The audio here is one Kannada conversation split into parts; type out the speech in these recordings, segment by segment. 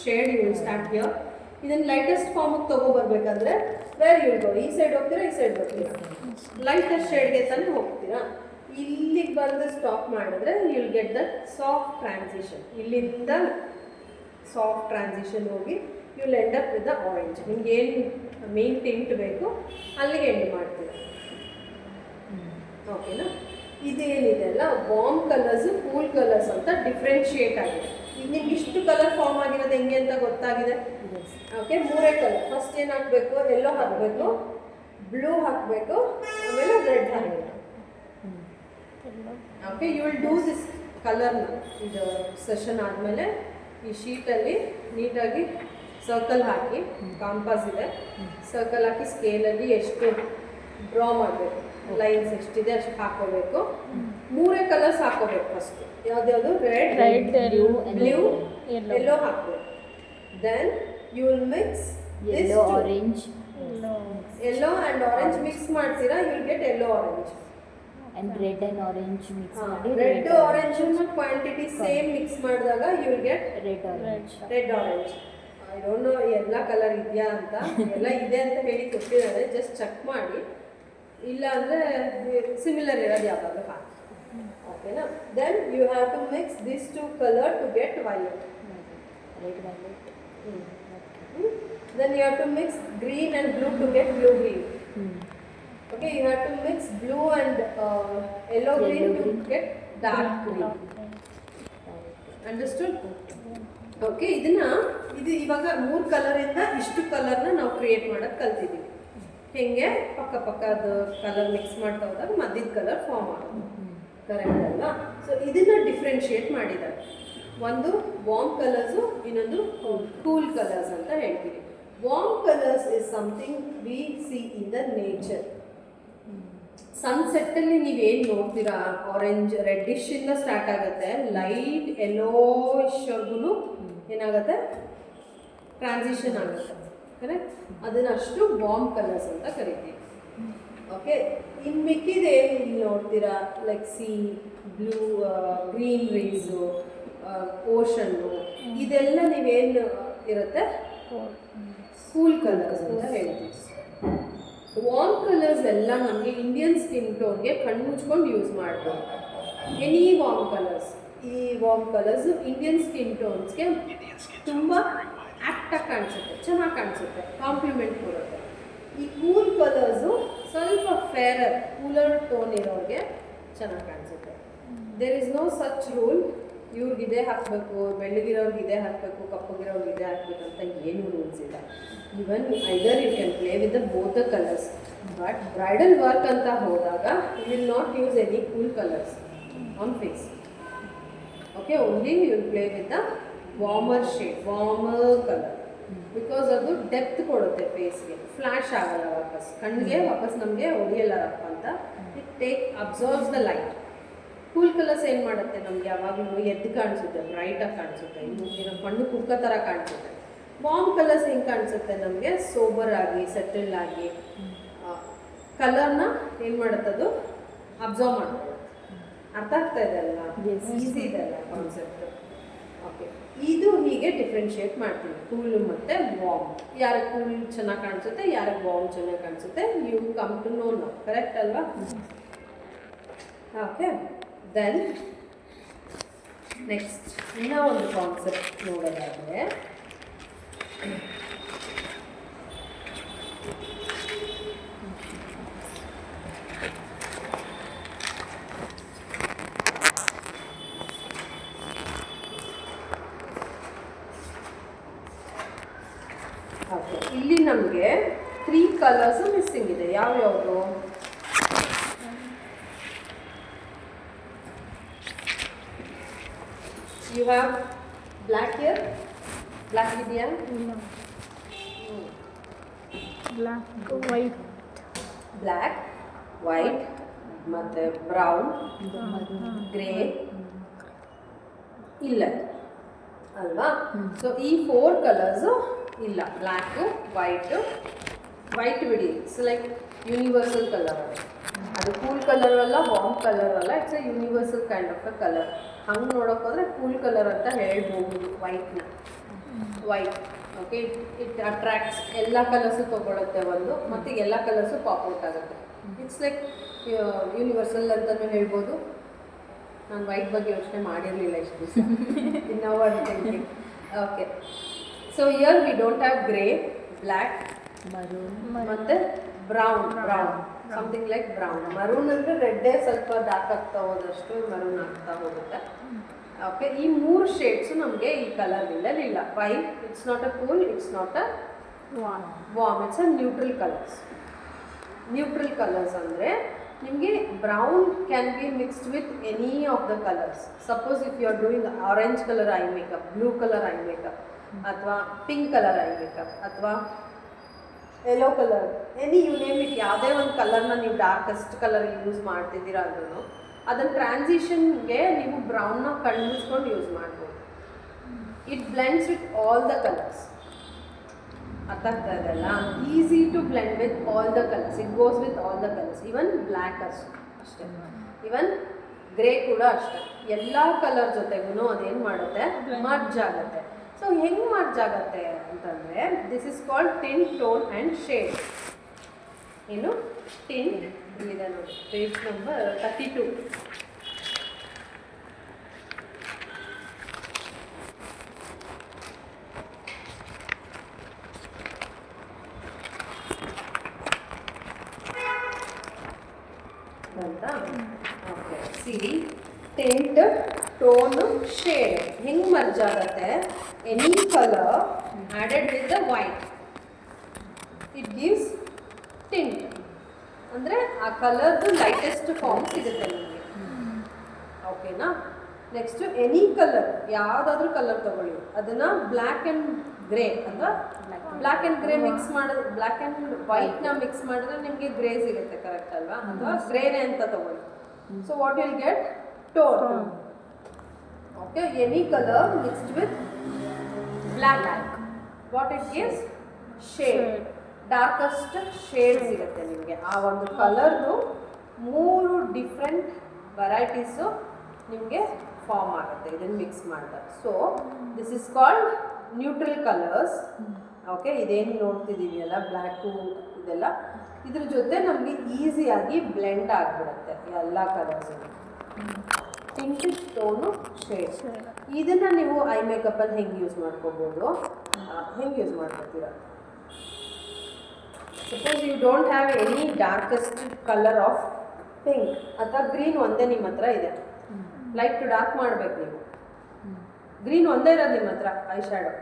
Shade you will start here. ಇದನ್ನು ಲೈಟೆಸ್ಟ್ ಫಾರ್ಮಿಗೆ ತೊಗೊಬರ್ಬೇಕಂದ್ರೆ ವೇರ್ ಯು ಗೋ, ಈ ಸೈಡ್ ಹೋಗ್ತೀರಾ ಈ ಸೈಡ್ ಬರ್ತೀರಾ, ಲೈಟೆಸ್ಟ್ ಶೇಡ್ಗೆ ತಾನೇ ಹೋಗ್ತೀರಾ. ಇಲ್ಲಿಗೆ ಬಂದು ಸ್ಟಾಪ್ ಮಾಡಿದ್ರೆ you will get that soft transition. ಇಲ್ಲಿಂದ ಸಾಫ್ಟ್ ಟ್ರಾನ್ಸಿಷನ್ ಹೋಗಿ you will end up with the orange. ನಿಮ್ಗೆ ಏನು ಮೇನ್ ಟಿಂಟ್ ಬೇಕು ಅಲ್ಲಿಗೆ ಎಂಡ್ ಮಾಡ್ತೀರಾ. ಓಕೆನಾ? ಇದೇನಿದೆ ಅಲ್ಲ ವಾರ್ಮ್ ಕಲರ್ಸು ಕೂಲ್ ಕಲರ್ಸ್ ಅಂತ ಡಿಫ್ರೆನ್ಶಿಯೇಟ್ ಆಗಿದೆ. ಈಗ ನಿಮ್ಗೆ ಇಷ್ಟು ಕಲರ್ ಫಾರ್ಮ್ ಆಗಿರೋದು ಹೆಂಗೆ ಅಂತ ಗೊತ್ತಾಗಿದೆ. Okay, 3 colour. ಫಸ್ಟ್ ಏನು ಹಾಕಬೇಕು, ಯೆಲ್ಲೋ ಹಾಕಬೇಕು, ಬ್ಲೂ ಹಾಕಬೇಕು, ಆಮೇಲೆ ರೆಡ್ ಹಾಕಬೇಕು. Okay, you will do this ಕಲರ್ನ. ಇದು ಸೆಷನ್ ಆದಮೇಲೆ ಈ ಶೀಟಲ್ಲಿ ನೀಟಾಗಿ ಸರ್ಕಲ್ ಹಾಕಿ, ಕಾಂಪಾಸ್ ಇದೆ, ಸರ್ಕಲ್ ಹಾಕಿ ಸ್ಕೇಲಲ್ಲಿ ಎಷ್ಟು ಡ್ರಾ ಮಾಡಬೇಕು, ಲೈನ್ಸ್ ಎಷ್ಟಿದೆ ಅಷ್ಟು ಹಾಕೋಬೇಕು. 3 ಕಲರ್ಸ್ ಹಾಕೋಬೇಕು ಫಸ್ಟ್. ಯಾವ್ದ್ಯಾವುದು? ರೆಡ್, ಬ್ಲೂ, ಯೆಲ್ಲೋ ಹಾಕಬೇಕು. Then you will mix yellow, orange, yellow and orange mix ಮಾಡ್ತೀರಾ, you will get yellow orange. and red and orange mix ಮಾಡಿ red orange quantity same mix ಮಾಡಿದಾಗ you will get red orange. Red orange. I don't know ಎಲ್ಲ ಕಲರ್ ಇದೆಯಾ ಅಂತ, ಎಲ್ಲ ಇದೆ ಅಂತ ಹೇಳಿ ಕೊಟ್ಟಿದ್ದಾರೆ, ಜಸ್ಟ್ ಚೆಕ್ ಮಾಡಿ. ಇಲ್ಲ ಅಂದರೆ ಸಿಮಿಲರ್ ಇರೋದು ಯಾವಾಗಲೂ ಹಾಕಿ. ಓಕೆನಾ? Then you have to mix this 2 colour to get violet. Red violet. Then you have to mix green and blue to get blue green. Okay, you have to mix blue and yellow green to get dark green. Understood? Okay, ಇದು ಇವಾಗ 3 ಕಲರಿಂದ ಇಷ್ಟು ಕಲರ್ನ ನಾವು ಕ್ರಿಯೇಟ್ ಮಾಡೋದು ಕಲ್ತಿದ್ದೀವಿ. ಹೆಂಗೆ ಪಕ್ಕ ಪಕ್ಕದ ಕಲರ್ ಮಿಕ್ಸ್ ಮಾಡ್ತಾ ಹೋದಾಗ ಮಧ್ಯದ ಕಲರ್ ಫಾರ್ಮ್ ಆಗೋದು. ಕರೆಕ್ಟ್ ಅಲ್ವಾ? ಸೊ ಇದನ್ನ ಡಿಫ್ರೆನ್ಶಿಯೇಟ್ ಮಾಡಿದ್ದಾರೆ. ಒಂದು ವಾರ್ಮ್ ಕಲರ್ಸು, ಇನ್ನೊಂದು ಕೂಲ್ ಕಲರ್ಸ್ ಅಂತ ಹೇಳ್ತೀವಿ. Warm colours is something we see in the nature. ಸನ್ಸೆಟ್ಟಲ್ಲಿ ನೀವೇನು ನೋಡ್ತೀರಾ, ಆರೆಂಜ್ ರೆಡ್ಡಿಶ್ ಇಂದ ಸ್ಟಾರ್ಟ್ ಆಗುತ್ತೆ, ಲೈಟ್ ಯೆಲ್ಲೋಶ್ವರ್ಗು ಏನಾಗುತ್ತೆ, ಟ್ರಾನ್ಸಿಷನ್ ಆಗುತ್ತೆ. ಕರೆಕ್ಟ್? ಅದನ್ನಷ್ಟು ವಾರ್ಮ್ ಕಲರ್ಸ್ ಅಂತ ಕರಿತೀವಿ. ಓಕೆ, ಇನ್ನು ಮಿಕ್ಕಿದೇನು ಇಲ್ಲಿ ನೋಡ್ತೀರಾ, ಲೈಕ್ ಸಿ, ಬ್ಲೂ, ಗ್ರೀನ್ರೀಸು, ಓಷನ್ನು, ಇದೆಲ್ಲ ನೀವೇನು ಇರುತ್ತೆ ಕೂಲ್ ಕಲರ್ಸ್ ಅಂತ ಹೇಳ್ತೀವಿ. ವಾರ್ಮ್ ಕಲರ್ಸ್ ಎಲ್ಲ ನಮಗೆ ಇಂಡಿಯನ್ ಸ್ಕಿನ್ ಟೋನ್ಗೆ ಕಣ್ಣು ಮುಚ್ಕೊಂಡು ಯೂಸ್ ಮಾಡ್ಬೋದು. Any warm colours. ಈ ವಾರ್ಮ್ ಕಲರ್ಸ್ ಇಂಡಿಯನ್ ಸ್ಕಿನ್ ಟೋನ್ಸ್ಗೆ ತುಂಬ ಆ್ಯಕ್ಟಾಗಿ ಕಾಣಿಸುತ್ತೆ, ಚೆನ್ನಾಗಿ ಕಾಣಿಸುತ್ತೆ, ಕಾಂಪ್ಲಿಮೆಂಟ್ ಕೊಡುತ್ತೆ. ಈ ಕೂಲ್ ಕಲರ್ಸು ಸ್ವಲ್ಪ ಫೇರರ್, ಕೂಲರ್ ಟೋನ್ ಇರೋರಿಗೆ ಚೆನ್ನಾಗಿ ಕಾಣಿಸುತ್ತೆ. There is no such rule, ಇವ್ರಿಗೆ ಇದೇ ಹಾಕಬೇಕು, ಬೆಳ್ಳಗಿರೋರ್ಗೆ ಇದೇ ಹಾಕಬೇಕು, ಕಪ್ಪಗಿರೋರ್ಗೆ ಇದೇ ಹಾಕಬೇಕು ಅಂತ ಏನೂ ರೂಲ್ಸ್ ಇಲ್ಲ. Even either you can play with the both the colours. But bridal work ಅಂತ ಹೋದಾಗ you will not use any cool colours on face. Okay, only you will play with the warmer shade, warmer colour. Because ಅದು ಡೆಪ್ತ್ ಕೊಡುತ್ತೆ ಫೇಸ್ಗೆ, ಫ್ಲ್ಯಾಶ್ ಆಗಲ್ಲ ವಾಪಸ್ ಕಣ್ಣಿಗೆ, ವಾಪಸ್ ನಮಗೆ ಹೊಡಿಯಲ್ಲರಪ್ಪ ಅಂತ. It observes the light. Cool colours ಏನು ಮಾಡುತ್ತೆ, ನಮ್ಗೆ ಯಾವಾಗಲೂ ಎದ್ದು ಕಾಣಿಸುತ್ತೆ, ಬ್ರೈಟಾಗಿ ಕಾಣಿಸುತ್ತೆ, ಇನ್ನು ಕಣ್ಣು ಕುಕ್ಕ ಥರ ಕಾಣಿಸುತ್ತೆ. ವಾರ್ಮ್ ಕಲರ್ಸ್ ಹೆಂಗೆ ಕಾಣಿಸುತ್ತೆ, ನಮಗೆ ಸೋಬರ್ ಆಗಿ, ಸೆಟಲ್ ಆಗಿ, ಕಲರ್ನ ಏನು ಮಾಡುತ್ತದು ಅಬ್ಸರ್ವ್ ಮಾಡ್ಕೊಳ್ಳುತ್ತೆ. ಅರ್ಥ ಆಗ್ತಾ ಇದೆ ಅಲ್ವಾ? ಈಸಿ ಇದೆ ಅಲ್ಲ ಕಾನ್ಸೆಪ್ಟ್. ಓಕೆ, ಇದು ಹೀಗೆ ಡಿಫ್ರೆನ್ಶಿಯೇಟ್ ಮಾಡ್ತೀವಿ, ಕೂಲ್ ಮತ್ತು ವಾರ್ಮ್. ಯಾರಿಗೆ ಕೂಲ್ ಚೆನ್ನಾಗಿ ಕಾಣಿಸುತ್ತೆ, ಯಾರಿಗೆ ವಾರ್ಮ್ ಚೆನ್ನಾಗಿ ಕಾಣಿಸುತ್ತೆ, you come to know now. Correct ಅಲ್ವಾ? ಓಕೆ, ದೆನ್ ನೆಕ್ಸ್ಟ್ ಇನ್ನೂ ಒಂದು ಕಾನ್ಸೆಪ್ಟ್ ನೋಡೋದಾದರೆ, ಓಕೆ, ಇಲ್ಲಿ ನಮಗೆ 3 ಕಲರ್ಸು ಮಿಸ್ಸಿಂಗ್ ಇದೆ. ಯಾವ್ಯಾವುದು? You have black here? Black ಇದೆಯಾ? Black, white. Black, white, ಮತ್ತು ಬ್ರೌನ್, ಗ್ರೇ ಇಲ್ಲ ಅಲ್ವಾ? ಸೊ ಈ 4 ಕಲರ್ಸು ಇಲ್ಲ. ಬ್ಲ್ಯಾಕು, ವೈಟ್ ಬಿಡಿ, ಇಟ್ಸ್ ಲೈಕ್ ಯೂನಿವರ್ಸಲ್ ಕಲರ್. ಅದು ಕೂಲ್ ಕಲರ್ ಅಲ್ಲ, ವಾರ್ಮ್ ಕಲರ್ ಅಲ್ಲ, it's A universal kind of a colour. ಹಂಗೆ ನೋಡೋಕೆ ಹೋದರೆ ಕೂಲ್ ಕಲರ್ ಅಂತ ಹೇಳ್ಬೋದು ವೈಟ್ನ. ವೈಟ್. ಓಕೆ, ಇಟ್ ಅಟ್ರಾಕ್ಟ್ಸ್, ಎಲ್ಲ ಕಲರ್ಸು ತೊಗೊಳುತ್ತೆ ಒಂದು, ಮತ್ತು ಎಲ್ಲ ಕಲರ್ಸು ಪಾಪ್ಔಟ್ ಆಗುತ್ತೆ. ಇಟ್ಸ್ ಲೈಕ್ ಯೂನಿವರ್ಸಲ್ ಅಂತಲೂ ಹೇಳ್ಬೋದು. ನಾನು ವೈಟ್ ಬಗ್ಗೆ ಯೋಚನೆ ಮಾಡಿರಲಿಲ್ಲ ಇಷ್ಟು ದಿವಸ. ಇನ್ನೋವರ್ thinking. Okay, so here we don't have grey, black, maroon, ಮತ್ತು brown. Something like brown. Maroon ಅಂದರೆ ರೆಡ್ಡೇ ಸ್ವಲ್ಪ ಡಾರ್ಕ್ ಆಗ್ತಾ ಹೋದಷ್ಟು ಮರೂನ್ ಆಗ್ತಾ ಹೋಗುತ್ತೆ. ಓಕೆ, ಈ 3 ಶೇಡ್ಸು ನಮಗೆ ಈ ಕಲರ್ ಇಲ್ಲ. Why? It's not a cool, it's not a warm, it's a neutral colours. Neutral colours ಅಂದರೆ ನಿಮಗೆ brown can be mixed with any of the colours. Suppose if you are doing orange colour eye makeup, blue colour eye makeup, ಅಥವಾ ಪಿಂಕ್ ಕಲರ್ ಐ ಮೇಕಪ್, ಅಥವಾ yellow colour, any you name it, ಯಾವುದೇ ಒಂದು ಕಲರ್ನ ನೀವು ಡಾರ್ಕೆಸ್ಟ್ ಕಲರ್ ಯೂಸ್ ಮಾಡ್ತಿದ್ದೀರಾ ಅಂದ್ರೂ ಅದನ್ನು ಟ್ರಾನ್ಸಿಷನ್ಗೆ ನೀವು ಬ್ರೌನ್ನ ಕಣ್ಣು ಮುಚ್ಕೊಂಡು ಯೂಸ್ ಮಾಡ್ಬೋದು. It blends with all the colours. ಅರ್ಥ ಆಗ್ತಾ ಇದೆಯಲ್ಲ? Easy to blend with all the colours. It goes with all the colours. Even black ಅಷ್ಟೇ, ಈವನ್ ಗ್ರೇ ಕೂಡ ಅಷ್ಟೇ. ಎಲ್ಲ ಕಲರ್ ಜೊತೆಗೂ ಅದೇನು ಮಾಡುತ್ತೆ, ಮರ್ಜ್ ಆಗುತ್ತೆ. ಸೊ ಹೆಂಗೆ ಮರ್ಜ್ ಆಗುತ್ತೆ ಅಂತಂದರೆ this is called tint, tone and shade. ಏನು ಟಿಂಟ್? ಇಲ್ಲಿದೆ ನೋಡಿ, page number 32. Okay, C tint, tone, shade ಹೆಂಗೆ ಮರ್ಜ್ ಆಗುತ್ತೆ? Any colour added with the white, it gives tint. ಅಂದರೆ ಆ ಕಲರ್ದು ಲೈಟೆಸ್ಟ್ ಫಾರ್ಮ್ ಸಿಗುತ್ತೆ ನಿಮಗೆ. ಓಕೆನಾ? ನೆಕ್ಸ್ಟು ಎನಿ ಕಲರ್, ಯಾವುದಾದ್ರೂ ಕಲರ್ ತೊಗೊಳ್ಳಿ, ಅದನ್ನು ಬ್ಲ್ಯಾಕ್ ಆ್ಯಂಡ್ ಗ್ರೇ ಅಥವಾ ಬ್ಲ್ಯಾಕ್ ಆ್ಯಂಡ್ ಗ್ರೇ ಮಿಕ್ಸ್ ಮಾಡಿದ್ರೆ, ಬ್ಲ್ಯಾಕ್ ಆ್ಯಂಡ್ ವೈಟ್ನ ಮಿಕ್ಸ್ ಮಾಡಿದ್ರೆ ನಿಮಗೆ ಗ್ರೇ ಸಿಗುತ್ತೆ, ಕರೆಕ್ಟ್ ಅಲ್ವಾ? ಅಥವಾ ಗ್ರೇನೇ ಅಂತ ತೊಗೊಳ್ಳಿ. So what will get? Tone. Okay, any colour mixed with black, what it gives? Shade. Darkest shade ಸಿಗುತ್ತೆ ನಿಮಗೆ. ಆ ಒಂದು ಕಲರ್ದು 3 ಡಿಫ್ರೆಂಟ್ ವೆರೈಟೀಸು ನಿಮಗೆ ಫಾರ್ಮ್ ಆಗುತ್ತೆ ಇದನ್ನು ಮಿಕ್ಸ್ ಮಾಡಿದಾಗ. So this is called neutral colours. Okay, ಇದೇನು ನೋಡ್ತಿದ್ದೀವಿ ಅಲ್ಲ, ಬ್ಲ್ಯಾಕು ಇದೆಲ್ಲ, ಇದ್ರ ಜೊತೆ ನಮಗೆ ಈಸಿಯಾಗಿ ಬ್ಲೆಂಡ್ ಆಗಿಬಿಡುತ್ತೆ ಎಲ್ಲ ಕಲರ್ಸು. Tint, tone, shade. ಇದನ್ನು ನೀವು ಐ ಮೇಕಪ್ಪಲ್ಲಿ ಹೆಂಗೆ ಯೂಸ್ ಮಾಡ್ಕೋಬೋದು, ಹೆಂಗೆ ಯೂಸ್ ಮಾಡ್ಕೋತೀರಾ? Suppose you don't have any darkest colour of pink ಅಥವಾ ಗ್ರೀನ್ ಒಂದೇ ನಿಮ್ಮ ಹತ್ರ ಇದೆ, ಲೈಟ್ ಟು ಡಾರ್ಕ್ ಮಾಡಬೇಕು ನೀವು. ಗ್ರೀನ್ ಒಂದೇ ಇರೋದು ನಿಮ್ಮ ಹತ್ರ ಐ ಶ್ಯಾಡೋ,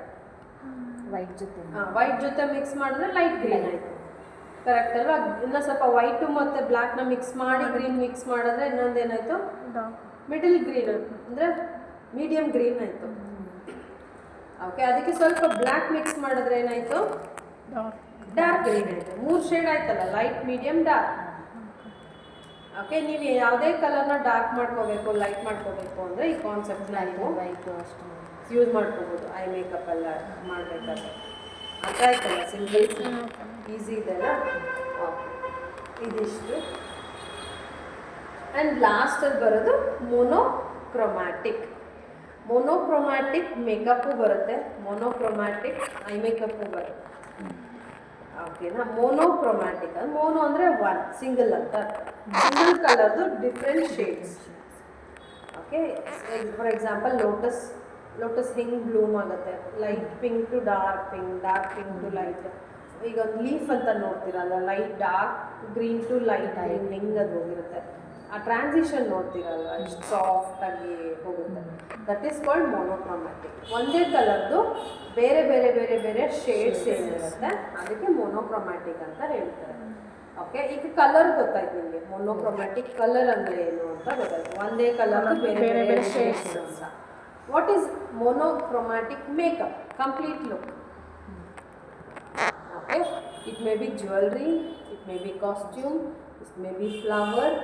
ವೈಟ್ ಜೊತೆ. ವೈಟ್ ಜೊತೆ ಮಿಕ್ಸ್ ಮಾಡಿದ್ರೆ ಲೈಟ್ ಗ್ರೀನ್ ಆಯಿತು, ಕರೆಕ್ಟ್ ಅಲ್ವಾ? ಇನ್ನೂ ಸ್ವಲ್ಪ ವೈಟು ಮತ್ತು ಬ್ಲ್ಯಾಕ್ನ ಮಿಕ್ಸ್ ಮಾಡಿ ಗ್ರೀನ್ ಮಿಕ್ಸ್ ಮಾಡಿದ್ರೆ ಇನ್ನೊಂದೇನಾಯಿತು? ಮಿಡಲ್ ಗ್ರೀನ್, ಅಂದರೆ ಮೀಡಿಯಮ್ ಗ್ರೀನ್ ಆಯಿತು. ಓಕೆ, ಅದಕ್ಕೆ ಸ್ವಲ್ಪ ಬ್ಲ್ಯಾಕ್ ಮಿಕ್ಸ್ ಮಾಡಿದ್ರೆ ಏನಾಯಿತು? ಡಾರ್ಕ್ ಗ್ರೀನ್ ಆಯಿತು. 3 ಶೇಡ್ ಆಯ್ತಲ್ಲ, ಲೈಟ್, ಮೀಡಿಯಮ್, ಡಾರ್ಕ್. ಓಕೆ, ನೀವು ಯಾವುದೇ ಕಲರ್ನ ಡಾರ್ಕ್ ಮಾಡ್ಕೋಬೇಕು, ಲೈಟ್ ಮಾಡ್ಕೋಬೇಕು ಅಂದರೆ ಈ ಕಾನ್ಸೆಪ್ಟ್ನ ನೀವು ವೈಟು ಅಷ್ಟು ಯೂಸ್ ಮಾಡ್ಕೋಬೋದು ಐ ಮೇಕಪ್ ಎಲ್ಲ ಮಾಡಬೇಕಾದ್ರೆ. ಅರ್ಥ ಆಯ್ತಲ್ಲ? ಸಿಂಪಲ್, ಈಸಿ ಇದೆಲ್ಲ. ಇದಿಷ್ಟು. ಆ್ಯಂಡ್ ಲಾಸ್ಟಲ್ಲಿ ಬರೋದು ಮೊನೋಕ್ರೊಮ್ಯಾಟಿಕ್. ಮೊನೋಕ್ರೊಮ್ಯಾಟಿಕ್ ಮೇಕಪ್ಪು ಬರುತ್ತೆ, ಮೊನೋಕ್ರೊಮ್ಯಾಟಿಕ್ ಐ ಮೇಕಪ್ಪು ಬರುತ್ತೆ. ಓಕೆನಾ? ಮೊನೋಕ್ರೊಮ್ಯಾಟಿಕ್ ಅಂದರೆ ಮೋನೋ ಅಂದರೆ ಒನ್, ಸಿಂಗಲ್ ಅಂತ. ಸಿಂಗಲ್ ಕಲರ್ದು different shades. Okay, for example lotus ಹೆಂಗೆ ಬ್ಲೂಮ್ ಆಗುತ್ತೆ, light pink to dark pink, dark pink to light. ಈಗ ಒಂದು ಲೀಫ್ ಅಂತ ನೋಡ್ತೀರಲ್ಲ, light dark green to light green, ಹೆಂಗೆ ಅದು ಹೋಗಿರುತ್ತೆ, ಆ ಟ್ರಾನ್ಸಿಷನ್ ನೋಡ್ತೀರಲ್ವ, ಎಷ್ಟು ಸಾಫ್ಟಾಗಿ ಹೋಗುತ್ತೆ. That is called monochromatic. ಒಂದೇ ಕಲರ್ದು ಬೇರೆ ಬೇರೆ ಬೇರೆ ಬೇರೆ ಶೇಡ್ಸ್ ಏನಿರುತ್ತೆ ಅದಕ್ಕೆ ಮೊನೋಕ್ರೊಮ್ಯಾಟಿಕ್ ಅಂತ ಹೇಳ್ತಾರೆ. ಓಕೆ, ಈಗ ಕಲರ್ ಗೊತ್ತಾಯ್ತು ನಿಮಗೆ, ಮೊನೋಕ್ರೊಮ್ಯಾಟಿಕ್ ಕಲರ್ ಅಂದರೆ ಏನು ಅಂತ ಗೊತ್ತಾಯ್ತು. ಒಂದೇ ಕಲರ್ದು ಬೇರೆ ಬೇರೆ ಶೇಡ್ಸ್ ಅಂತ. What is monochromatic makeup? Complete look. Okay, it may be jewellery, it may be costume, it may be flower,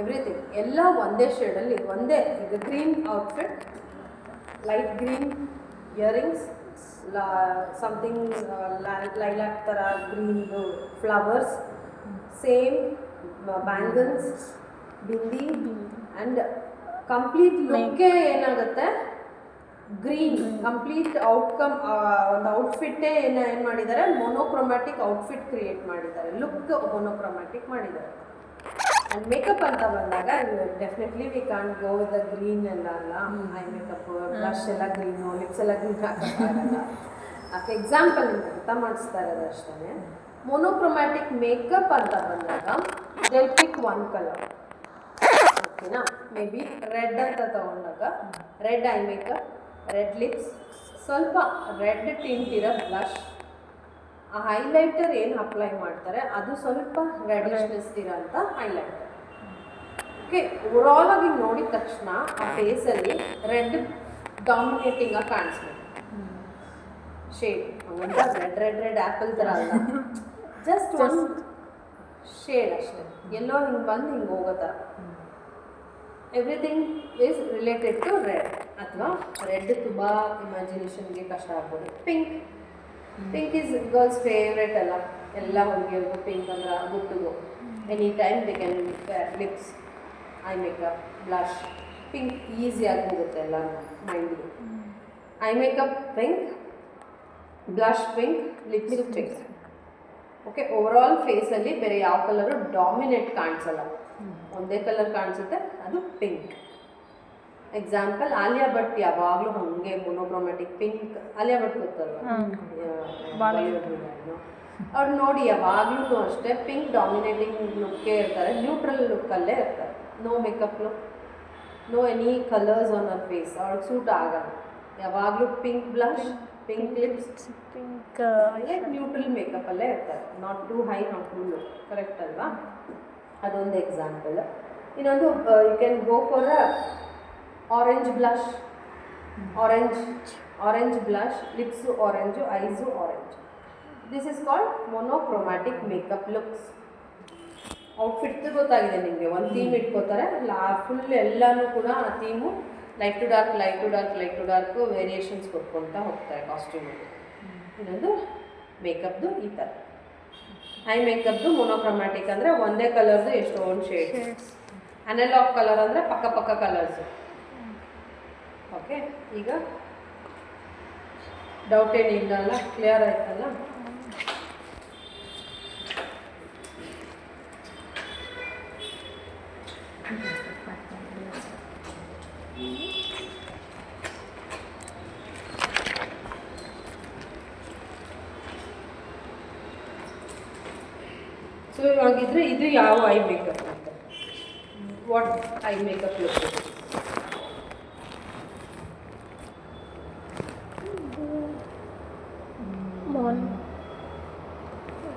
everything ಎಲ್ಲ ಒಂದೇ ಶೇಡಲ್ಲಿ, ಒಂದೇ. ಈಗ green outfit, light green earrings, something lilac ಥರ ಗ್ರೀನ್ದು flowers, same bangles, bindi, and complete ಲುಕ್ಕೇ ಏನಾಗುತ್ತೆ? ಗ್ರೀನ್ ಕಂಪ್ಲೀಟ್ ಔಟ್ಕಮ್ ಒಂದು ಔಟ್ಫಿಟ್ಟೇ ಏನು ಮಾಡಿದ್ದಾರೆ, ಮೊನೋಕ್ರೊಮ್ಯಾಟಿಕ್ ಔಟ್ಫಿಟ್ ಕ್ರಿಯೇಟ್ ಮಾಡಿದ್ದಾರೆ, ಲುಕ್ ಮೊನೋಕ್ರೊಮ್ಯಾಟಿಕ್ ಮಾಡಿದ್ದಾರೆ. ಆ್ಯಂಡ್ ಮೇಕಪ್ ಅಂತ ಬಂದಾಗ definitely we can go with the green ಎಲ್ಲ ಅಲ್ಲ, ಐ ಮೇಕಪ್ ಬ್ಲಷ್ ಎಲ್ಲ ಗ್ರೀನು, ಲಿಪ್ಸ್ ಎಲ್ಲ ಗ್ರೀನ್ ಹಾಕೋಕ್ಕಾಗಲ್ಲ. ಎಕ್ಸಾಂಪಲ್ ನಿಮ್ಗೆ ಅರ್ಥ ಮಾಡಿಸ್ತಾ ಇರೋದು ಅಷ್ಟೇ. ಮೊನೋಕ್ರೊಮ್ಯಾಟಿಕ್ ಮೇಕಪ್ ಅಂತ ಬಂದಾಗ ದೆಲ್ ಪಿಕ್ ಒನ್ ಕಲರ್, ಓಕೆನಾ. ಮೇ ಬಿ ರೆಡ್ ಅಂತ ತಗೊಂಡಾಗ red I makeup, red lips, ಸ್ವಲ್ಪ ರೆಡ್ ಟಿಂಟ್ ಇರೋ ಬ್ಲಷ್, ಆ ಹೈಲೈಟರ್ ಏನು ಅಪ್ಲೈ ಮಾಡ್ತಾರೆ ಅದು ಸ್ವಲ್ಪ ರೆಡಿಶ್ನೆಸ್ ಇರೋಂಥ ಹೈಲೈಟರ್. ಓಕೆ, ಓವರಾಲ್ ಆಗಿ ನೋಡಿದ ತಕ್ಷಣ ಆ ಫೇಸಲ್ಲಿ ರೆಡ್ ಡಾಮಿನೇಟಿಂಗ್ ಆಗಿ ಕಾಣಿಸ್ಬೇಕು. ಶೇಡ್ ಹಂಗಂತ ರೆಡ್ ರೆಡ್ ರೆಡ್ ಆ್ಯಪಲ್ ಥರ ಅಲ್ಲ, ಜಸ್ಟ್ ಒಂದು ಶೇಡ್ ಅಷ್ಟೇ, ಎಲ್ಲೋ ಹಿಂಗೆ ಬಂದು ಹಿಂಗೆ ಹೋಗೋ ಥರ. Everything is related to red, ಅಥವಾ ರೆಡ್ ತುಂಬ ಇಮ್ಯಾಜಿನೇಷನ್ಗೆ ಕಷ್ಟ ಆಗ್ಬೋದು. ಪಿಂಕ್ ಈಸ್ ಗರ್ಲ್ಸ್ ಫೇವ್ರೇಟ್ ಅಲ್ಲ, ಎಲ್ಲ ಹುಡುಗಿಯರಿಗೂ ಪಿಂಕ್ ಅಂದ್ರೆ ಗುಟ್ಟಿಗೂ. Any time they can lips, eye makeup, blush, pink ಈಸಿಯಾಗಿ ಹೋಗುತ್ತೆ ಎಲ್ಲ ಮೈಂಡಿಗೆ. Eye makeup pink, blush pink, lips pink. Okay, overall ಫೇಸಲ್ಲಿ ಬೇರೆ ಯಾವ ಕಲರು ಡಾಮಿನೇಟ್ ಕಾಣಿಸಲ್ಲ, ಒಂದೇ ಕಲರ್ ಕಾಣಿಸುತ್ತೆ, ಅದು ಪಿಂಕ್. ಎಕ್ಸಾಂಪಲ್ ಆಲಿಯಾ ಭಟ್ ಯಾವಾಗಲೂ ಹಾಗೆ ಮೊನೋಕ್ರೊಮ್ಯಾಟಿಕ್ ಪಿಂಕ್. ಆಲಿಯಾ ಭಟ್ ಗೊತ್ತಲ್ವ, ಬಾಲಿವುಡ್ ಹೀರೋಯಿನು. ಅವ್ರು ನೋಡಿ ಯಾವಾಗಲೂ ಅಷ್ಟೇ ಪಿಂಕ್ ಡಾಮಿನೇಟಿಂಗ್ ಲುಕ್ಕೇ ಇರ್ತಾರೆ, ನ್ಯೂಟ್ರಲ್ ಲುಕ್ಕಲ್ಲೇ ಇರ್ತಾರೆ. No makeup look, no any colours on our face, ಅವ್ರಿಗೆ ಸೂಟ್ ಆಗಲ್ಲ. ಯಾವಾಗಲೂ pink blush, pink lips, pink neutral ಮೇಕಪ್ಪಲ್ಲೇ ಇರ್ತಾರೆ, not too high, not too low. Correct ಅಲ್ವಾ? ಅದೊಂದು ಎಕ್ಸಾಂಪಲ್. ಇನ್ನೊಂದು you can go for orange blush, orange blush, lips orange, eyes orange. This is called monochromatic makeup looks. Outfit ಗೊತ್ತಾಗಿದೆ ನಿಮಗೆ, ಒಂದು ಥೀಮ್ ಇಟ್ಕೋತಾರೆ, ಫುಲ್ ಎಲ್ಲನೂ ಕೂಡ ಆ theme light to dark, light to dark, light to dark variations ಕೊಟ್ಕೊಳ್ತಾ ಹೋಗ್ತಾರೆ ಕಾಸ್ಟ್ಯೂಮಲ್ಲಿ. ಇನ್ನೊಂದು ಮೇಕಪ್ದು ಈ ಥರ. ಐ ಮೇಕಪ್ದು ಮೊನೋಕ್ರೊಮ್ಯಾಟಿಕ್ ಅಂದರೆ ಒಂದೇ ಕಲರ್ದು ಎಷ್ಟೊಂದು ಶೇಡ್ಸ್. ಅನಲಾಗ್ ಕಲರ್ ಅಂದರೆ ಪಕ್ಕ ಕಲರ್ಸು. ಓಕೆ, ಈಗ ಡೌಟ್ ಏನಿಲ್ಲ, ಕ್ಲಿಯರ್ ಆಯ್ತಲ್ಲ? ಸೊ ಇವಾಗಿದ್ರೆ ಇದು ಯಾವ ಐ ಮೇಕಪ್ ಅಂತ, what I makeup look?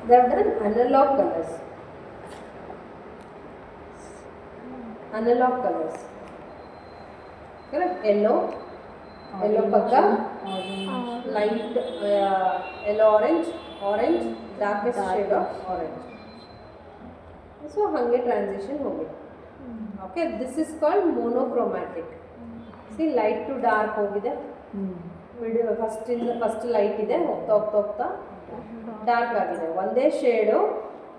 They have done analog colors. Correct? Yellow pagga, light yellow orange, darkest shade of orange. So hange transition ಹೋಗಿದೆ. Okay, this is called monochromatic. See, light to dark ಹೋಗಿದೆ. ಫಸ್ಟ್ ಲೈಟ್ ಇದೆ, ಹೋಗ್ತಾ ಡಾರ್ಕ್ ಆಗಿದೆ. ಒಂದೇ ಶೇಡು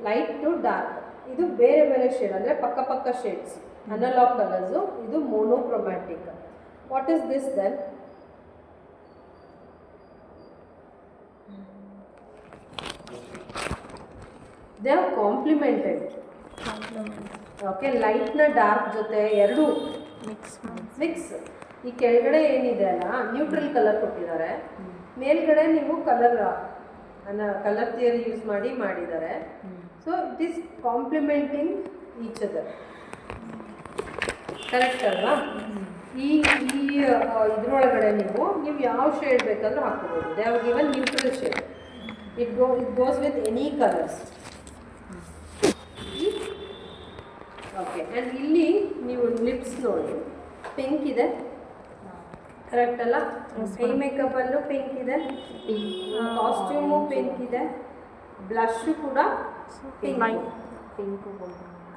ಲೈಟ್ ಟು ಡಾರ್ಕ್. ಇದು ಬೇರೆ ಶೇಡ್ ಅಂದರೆ ಪಕ್ಕ ಶೇಡ್ಸ್, ಅನಲಾಗ್ ಕಲರ್ಸು. ಇದು monochromatic. What is this then? They are complemented. Okay, ಲೈಟ್ನ ಡಾರ್ಕ್ ಜೊತೆ ಎರಡು ಮಿಕ್ಸ್. ಈ ಕೆಳಗಡೆ ಏನಿದೆ ಅಲ್ಲ, ನ್ಯೂಟ್ರಲ್ ಕಲರ್ ಕೊಟ್ಟಿದ್ದಾರೆ, ಮೇಲ್ಗಡೆ ನೀವು ಕಲರ್ ಥಿಯರಿ ಯೂಸ್ ಮಾಡಿದ್ದಾರೆ. So it is complementing each other. Correct ಅಲ್ವಾ? ಈ ಇದ್ರೊಳಗಡೆ ನೀವು ಯಾವ ಶೇಡ್ ಬೇಕಾದರೂ ಹಾಕೋಬೋದು. They have given neutral shade. It goes with any colours. Okay, and ಇಲ್ಲಿ ನೀವು ಲಿಪ್ಸ್ ನೋಡಿ, ಪಿಂಕ್ ಇದೆ. ಕರೆಕ್ಟ್ ಅಲ್ಲ? ಐ ಮೇಕಪ್ಪಲ್ಲೂ ಪಿಂಕ್ ಇದೆ, ಕಾಸ್ಟ್ಯೂಮು ಪಿಂಕ್ ಇದೆ, ಬ್ಲಷು ಕೂಡ ಪಿಂಕು.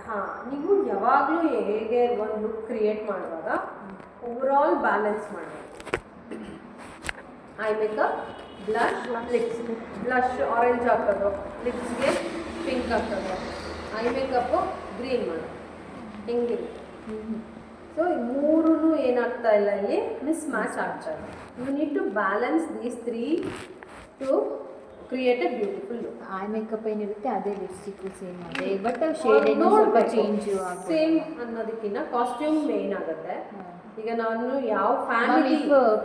ಹಾಂ, ನೀವು ಯಾವಾಗಲೂ ಹೇಗೆ ಒಂದು ಲುಕ್ ಕ್ರಿಯೇಟ್ ಮಾಡುವಾಗ ಓವರಾಲ್ ಬ್ಯಾಲೆನ್ಸ್ ಮಾಡಬೇಕು. I makeup, blush, lips. Blush orange ಹಾಕೋದು, ಲಿಪ್ಸ್ಗೆ ಪಿಂಕ್ ಹಾಕೋದು, ಐ ಮೇಕಪ್ಪು ಗ್ರೀನ್ ಮಾಡೋದು. ಹಿಂಗಿಲ್ಲ. ಸೊ ಮೂರೂ ಏನಾಗ್ತಾ ಇಲ್ಲ ಇಲ್ಲಿ ಮಿಸ್ ಮ್ಯಾಚ್ ಆಗ್ತಾ ಇದೆ. You need to balance these 3 to create a beautiful look. Eye makeup ಏನಿರುತ್ತೆ ಅದೇ ಲಿಪ್ಸ್ಟಿಕ್ ಸೇಮ್ ಅದೇ, ಬಟ್ ಶೇಡ್ ಏನೋ ಸ್ವಲ್ಪ ಚೇಂಜ್ ಸೇಮ್ ಅನ್ನೋದಕ್ಕಿಂತ ಕಾಸ್ಟ್ಯೂಮ್ ಮೇನ್ ಆಗುತ್ತೆ. ಈಗ ನಾನು ಯಾವ ಫ್ಯಾಮಿಲಿ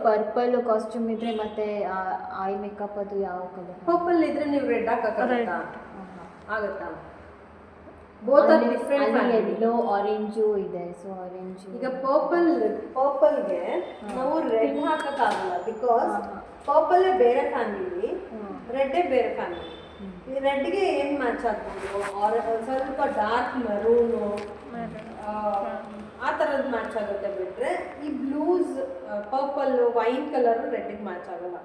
ಪರ್ಪಲ್ ಕಾಸ್ಟ್ಯೂಮ್ ಇದ್ರೆ ಮತ್ತೆ ಐ ಮೇಕಪ್ ಅದು ಯಾವ ಕಲರ್? ಪರ್ಪಲ್ ಇದ್ರೆ ನೀವು ರೆಡ್ ಹಾಕಕ್ಕಾಗತ್ತಾ? ಆಗುತ್ತಾ? Both are different family. Yellow orange ಇದೆ, ಸೊ ಆರೆಂಜ್. ಈಗ ಪರ್ಪಲ್ಗೆ ನಾವು ರೆಡ್ ಹಾಕಕ್ಕಾಗಲ್ಲ, ಬಿಕಾಸ್ ಪರ್ಪಲ್ ಬೇರೆ ಫ್ಯಾಮಿಲಿ, ರೆಡ್ಡೇ ಬೇರೆ ಫ್ಯಾಮಿಲಿ. ಈ ರೆಡ್ಗೆ ಏನು ಮ್ಯಾಚ್ ಆಗ್ಬೋದು? ಸ್ವಲ್ಪ ಡಾರ್ಕ್ ಮರೂನು ಆ ಥರದ್ದು ಮ್ಯಾಚ್ ಆಗುತ್ತೆ ಬಿಟ್ಟರೆ ಈ ಬ್ಲೂಸ್, ಪರ್ಪಲ್, ವೈನ್ ಕಲರ್ ರೆಡ್ಗೆ ಮ್ಯಾಚ್ ಆಗಲ್ಲ.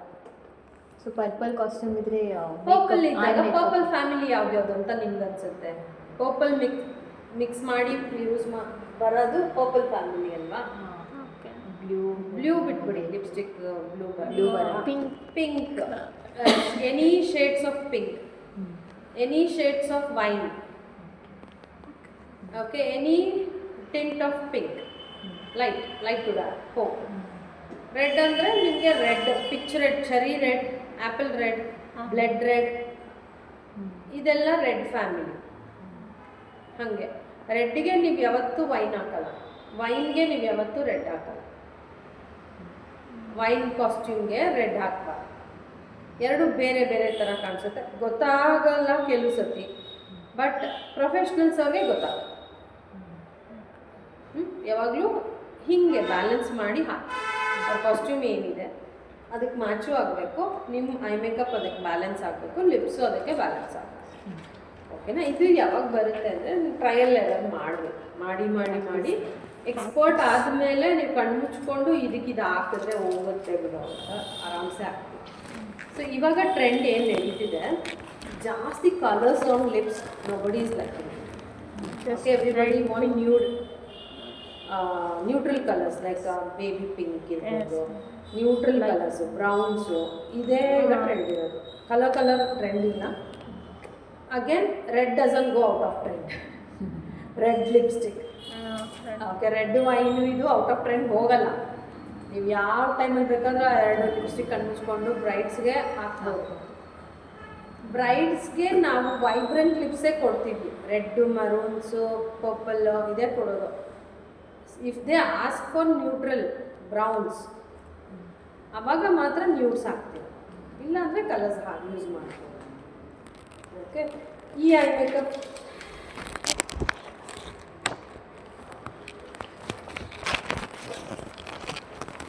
ಸೊ ಪರ್ಪಲ್ ಕಾಸ್ಟ್ಯೂಮ್ ಇದ್ರೆ ಪರ್ಪಲ್ ಇದ್ದಾಗ ಪರ್ಪಲ್ ಫ್ಯಾಮಿಲಿ ಯಾವ್ದು ಅಂತ ನಿಮ್ಗೆ ಅನ್ಸುತ್ತೆ? ಪರ್ಪಲ್ ಮಿಕ್ಸ್ ಮಾಡಿ ಯೂಸ್ ಬರೋದು ಪರ್ಪಲ್ ಫ್ಯಾಮಿಲಿ ಅಲ್ವಾ? ಬ್ಲೂ ಬಿಟ್ಬಿಡಿ, ಲಿಪ್ಸ್ಟಿಕ್ ಬ್ಲೂ ಬರೋದು. Pink, any shades of pink, any shades of wine, okay, any tint of pink, light to dark, hope. Red ಅಂದರೆ ನಿಮಗೆ red, peach red, cherry red, apple red, blood red, ಇದೆಲ್ಲ ರೆಡ್ ಫ್ಯಾಮಿಲಿ. ಹಾಗೆ ರೆಡ್ಗೆ ನೀವು ಯಾವತ್ತೂ ವೈನ್ ಹಾಕಲ್ಲ, ವೈನ್ಗೆ ನೀವು ಯಾವತ್ತೂ ರೆಡ್ ಹಾಕಲ್ಲ, ವೈನ್ ಕಾಸ್ಟ್ಯೂಮ್ಗೆ ರೆಡ್ ಹಾಕ್ಬಾರ್ದು. ಎರಡು ಬೇರೆ ಬೇರೆ ಥರ ಕಾಣಿಸುತ್ತೆ, ಗೊತ್ತಾಗಲ್ಲ ಕೆಲವು ಸತಿ, ಬಟ್ ಪ್ರೊಫೆಷ್ನಲ್ಸ್ ಅವ್ರಿಗೆ ಗೊತ್ತಾಗುತ್ತೆ. ಯಾವಾಗಲೂ ಹೀಗೆ ಬ್ಯಾಲೆನ್ಸ್ ಮಾಡಿ ಹಾಕಿ. ಅವ್ರ ಕಾಸ್ಟ್ಯೂಮ್ ಏನಿದೆ ಅದಕ್ಕೆ ಮ್ಯಾಚು ಆಗಬೇಕು, ನಿಮ್ಮ ಐ ಮೇಕಪ್ ಅದಕ್ಕೆ ಬ್ಯಾಲೆನ್ಸ್ ಆಗಬೇಕು, ಲಿಪ್ಸು ಅದಕ್ಕೆ ಬ್ಯಾಲೆನ್ಸ್ ಆಗಬೇಕು. ಓಕೆನಾ? ಇದು ಯಾವಾಗ ಬರುತ್ತೆ ಅಂದರೆ ನೀವು ಟ್ರಯಲ್ ಎಲ್ಲ ಮಾಡಬೇಕು, ಮಾಡಿ ಮಾಡಿ ಮಾಡಿ ಎಕ್ಸ್ಪರ್ಟ್ ಆದಮೇಲೆ ನೀವು ಕಣ್ಣು ಮುಚ್ಕೊಂಡು ಇದಕ್ಕಿದು ಹಾಕಿದ್ರೆ ಹೋಗುತ್ತೆ ಬಿಡು ಅಂತ ಆರಾಮ್ಸೆ ಆಗ್ತೀವಿ. ಸೊ ಇವಾಗ ಟ್ರೆಂಡ್ ಏನು ನಡೀತಿದೆ, ಜಾಸ್ತಿ colours on lips, nobody is like it. Everybody want neutral colours like baby pink ಇರ್ಬೋದು, ನ್ಯೂಟ್ರಲ್ ಕಲರ್ಸು, ಬ್ರೌನ್ಸು, ಇದೇ ಈಗ ಟ್ರೆಂಡ್ ಇರೋದು. ಕಲರ್ ಟ್ರೆಂಡ್ ಇಲ್ಲ. Again red doesn't go out of trend. Red lipstick, okay, red wine ಇದು ಔಟ್ ಆಫ್ ಟ್ರೆಂಡ್ ಹೋಗಲ್ಲ. ನೀವು ಯಾವ ಟೈಮಲ್ಲಿ ಬೇಕಾದ್ರೆ 2 ಲಿಪ್ಸ್ಟಿಕ್ ಕಣ್ಮುಚ್ಕೊಂಡು ಬ್ರೈಡ್ಸ್ಗೆ ಹಾಕ್ಬೋದು. ಬ್ರೈಡ್ಸ್ಗೆ ನಾವು ವೈಬ್ರೆಂಟ್ ಲಿಪ್ಸೇ ಕೊಡ್ತೀವಿ, ರೆಡ್ಡು, ಮರೂನ್ಸು, ಪರ್ಪಲ್ ಇದೇ ಕೊಡೋದು. If they ask for neutral browns ಆವಾಗ ಮಾತ್ರ ನ್ಯೂಡ್ಸ್ ಹಾಕ್ತೀವಿ, ಇಲ್ಲಾಂದರೆ ಕಲರ್ಸ್ ಯೂಸ್ ಮಾಡ್ತೀವಿ. ಓಕೆ, ಈ ಐ ಮೇಕಪ್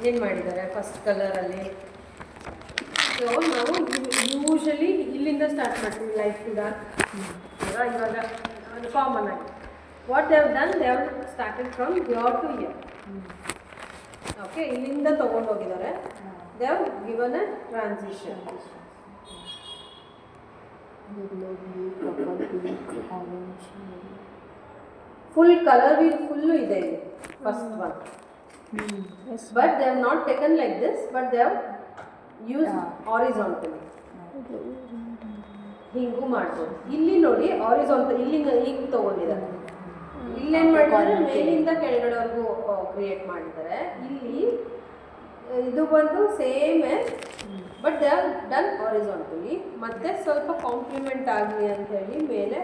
ಏನು ಮಾಡಿದ್ದಾರೆ ಫಸ್ಟ್ ಕಲರಲ್ಲಿ. ಸೊ ನಾವು ಯೂಶಲಿ ಇಲ್ಲಿಂದ ಸ್ಟಾರ್ಟ್ ಮಾಡ್ತೀವಿ, ಲೈಟ್ ಟು ಡಾರ್ಕ್. ಇವಾಗ ಕಾಮನ್ ಆಗಿ what they have done, they have started from here to here. Okay, ಇಲ್ಲಿಂದ ತೊಗೊಂಡೋಗಿದ್ದಾರೆ, they have given a transition. Full colour wheel full ಇದೆ ಇಲ್ಲಿ first one. But they have not taken like this, but they have use horizontally. ಹಿಂಗೂ ಮಾಡ್ಬೋದು. ಇಲ್ಲಿ ನೋಡಿ ಹಾರಿಜಾಂಟಲ್, ಇಲ್ಲಿಂದ ಹಿಂಗೆ ತೊಗೊಂಡಿದ್ದಾರೆ. ಇಲ್ಲೇನು ಮಾಡಿದ್ದಾರೆ, ಮೇಲಿಂದ ಕೆಳಗಡೆವರೆಗೂ ಕ್ರಿಯೇಟ್ ಮಾಡಿದ್ದಾರೆ. ಇಲ್ಲಿ ಇದು ಬಂದು same, but they are done horizontally. ಮತ್ತು ಸ್ವಲ್ಪ ಕಾಂಪ್ಲಿಮೆಂಟ್ ಆಗಲಿ ಅಂತ ಹೇಳಿ ಮೇಲೆ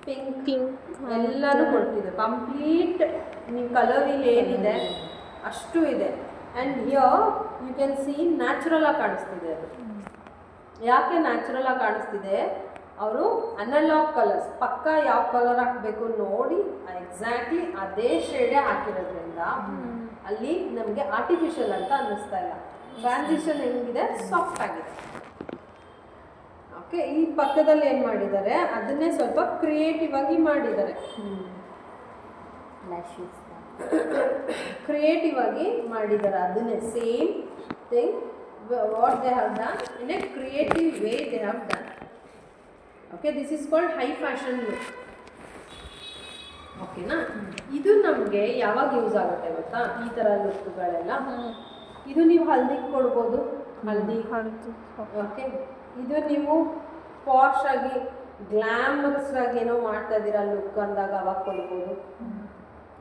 ಪಿಂಕ್ ಎಲ್ಲನೂ ಕೊಡ್ತಿದೆ. ಕಂಪ್ಲೀಟ್ ನೀವು ಕಲರ್ ವೀಲ್ ಏನಿದೆ ಅಷ್ಟು ಇದೆ. And here you can see natural ಆಗಿ ಕಾಣಿಸ್ತಿದೆ. ಅದು ಯಾಕೆ ನ್ಯಾಚುರಲ್ ಆಗಿ ಕಾಣಿಸ್ತಿದೆ, ಅವರು ಅನಲಾಗ್ ಕಲರ್ಸ್ ಪಕ್ಕ ಯಾವ ಕಲರ್ ಹಾಕಬೇಕು ನೋಡಿ ಎಕ್ಸಾಕ್ಟ್ಲಿ ಅದೇ ಶೇಡೇ ಹಾಕಿರೋದ್ರಿಂದ ಅಲ್ಲಿ ನಮಗೆ ಆರ್ಟಿಫಿಷಿಯಲ್ ಅಂತ ಅನ್ನಿಸ್ತಾ ಇಲ್ಲ. ಟ್ರಾನ್ಸಿಷನ್ ಹೆಂಗಿದೆ, ಸಾಫ್ಟ್ ಆಗಿದೆ. ಓಕೆ, ಈ ಪಕ್ಕದಲ್ಲಿ ಏನು ಮಾಡಿದ್ದಾರೆ, ಅದನ್ನೇ ಸ್ವಲ್ಪ ಕ್ರಿಯೇಟಿವ್ ಆಗಿ ಮಾಡಿದ್ದಾರೆ. ಕ್ರಿಯೇಟಿವ್ ಆಗಿ ಮಾಡಿದ್ದಾರೆ, ಅದನ್ನೇ same thing what they have done in a creative way they have done. Okay, this is called high fashion look. ಓಕೆನಾ? ಇದು ನಮಗೆ ಯಾವಾಗ ಯೂಸ್ ಆಗುತ್ತೆ ಗೊತ್ತಾ, ಈ ಥರ ಲುಕ್ಗಳೆಲ್ಲ. ಇದು ನೀವು ಹಲ್ದಿಗೆ ಕೊಡ್ಬೋದು, ಹಲ್ದಿ. ಓಕೆ, ಇದು ನೀವು ಪಾಶ್ ಆಗಿ ಗ್ಲಾಮರಸ್ ಆಗಿ ಏನೋ ಮಾಡ್ತಾ ಇದ್ದೀರಾ ಲುಕ್ ಅಂದಾಗ ಅವಾಗ ಕೊಡ್ಬೋದು.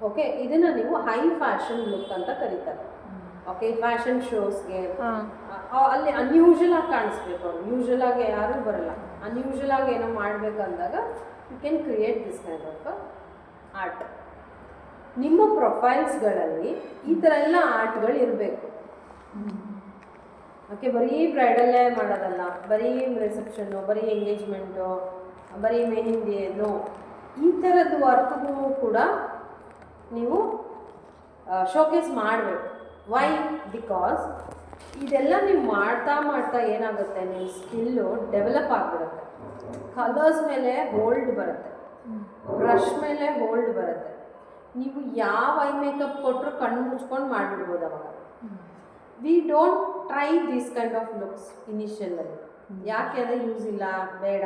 ಓಕೆ, ಇದನ್ನು ನೀವು ಹೈ ಫ್ಯಾಷನ್ ಲುಕ್ ಅಂತ ಕರೀತಾರೆ. ಓಕೆ, ಫ್ಯಾಷನ್ ಶೋಸ್ಗೆ ಹಾಂ ಅಲ್ಲಿ ಅನ್ಯೂಶಲ್ ಆಗಿ ಕಾಣಿಸ್ಬೇಕು. ಅವ್ರು ಯೂಶಲ್ ಆಗಿ ಯಾರೂ ಬರಲ್ಲ, ಅನ್ಯೂಶಲ್ ಆಗಿ ಏನೋ ಮಾಡಬೇಕಂದಾಗ you can create this kind of art. ನಿಮ್ಮ ಪ್ರೊಫೈಲ್ಸ್ಗಳಲ್ಲಿ ಈ ಥರ ಎಲ್ಲ ಆರ್ಟ್ಗಳು ಇರಬೇಕು. ಓಕೆ, ಬರೀ ಬ್ರೈಡಲ್ಲೇ ಮಾಡೋದಲ್ಲ, ಬರೀ ರಿಸೆಪ್ಷನ್ನು, ಬರೀ ಎಂಗೇಜ್ಮೆಂಟು, ಬರೀ ಮೆಹಂದಿ, ನೋ, ಈ ಥರದ್ದು ವರ್ಕ್ಗೂ ಕೂಡ ನೀವು ಶೋಕೇಸ್ ಮಾಡಬೇಕು. ವೈ? ಬಿಕಾಸ್ ಇದೆಲ್ಲ ನೀವು ಮಾಡ್ತಾ ಮಾಡ್ತಾ ಏನಾಗುತ್ತೆ, ನಿಮ್ಮ ಸ್ಕಿಲ್ಲು ಡೆವಲಪ್ ಆಗಿಬಿಡುತ್ತೆ. ಕಲರ್ಸ್ ಮೇಲೆ ಹೋಲ್ಡ್ ಬರುತ್ತೆ, ಬ್ರಷ್ ಮೇಲೆ ಹೋಲ್ಡ್ ಬರುತ್ತೆ. ನೀವು ಯಾವ ಐ ಮೇಕಪ್ ಕೊಟ್ಟರು ಕಣ್ಣು ಮುಚ್ಕೊಂಡು ಮಾಡಿಬಿಡ್ಬೋದು ಅವಾಗ. We don't try these kind of looks ಇನಿಷಿಯಲಲ್ಲಿ. ಯಾಕೆ ಅಂದರೆ ಯೂಸ್ ಇಲ್ಲ, ಬೇಡ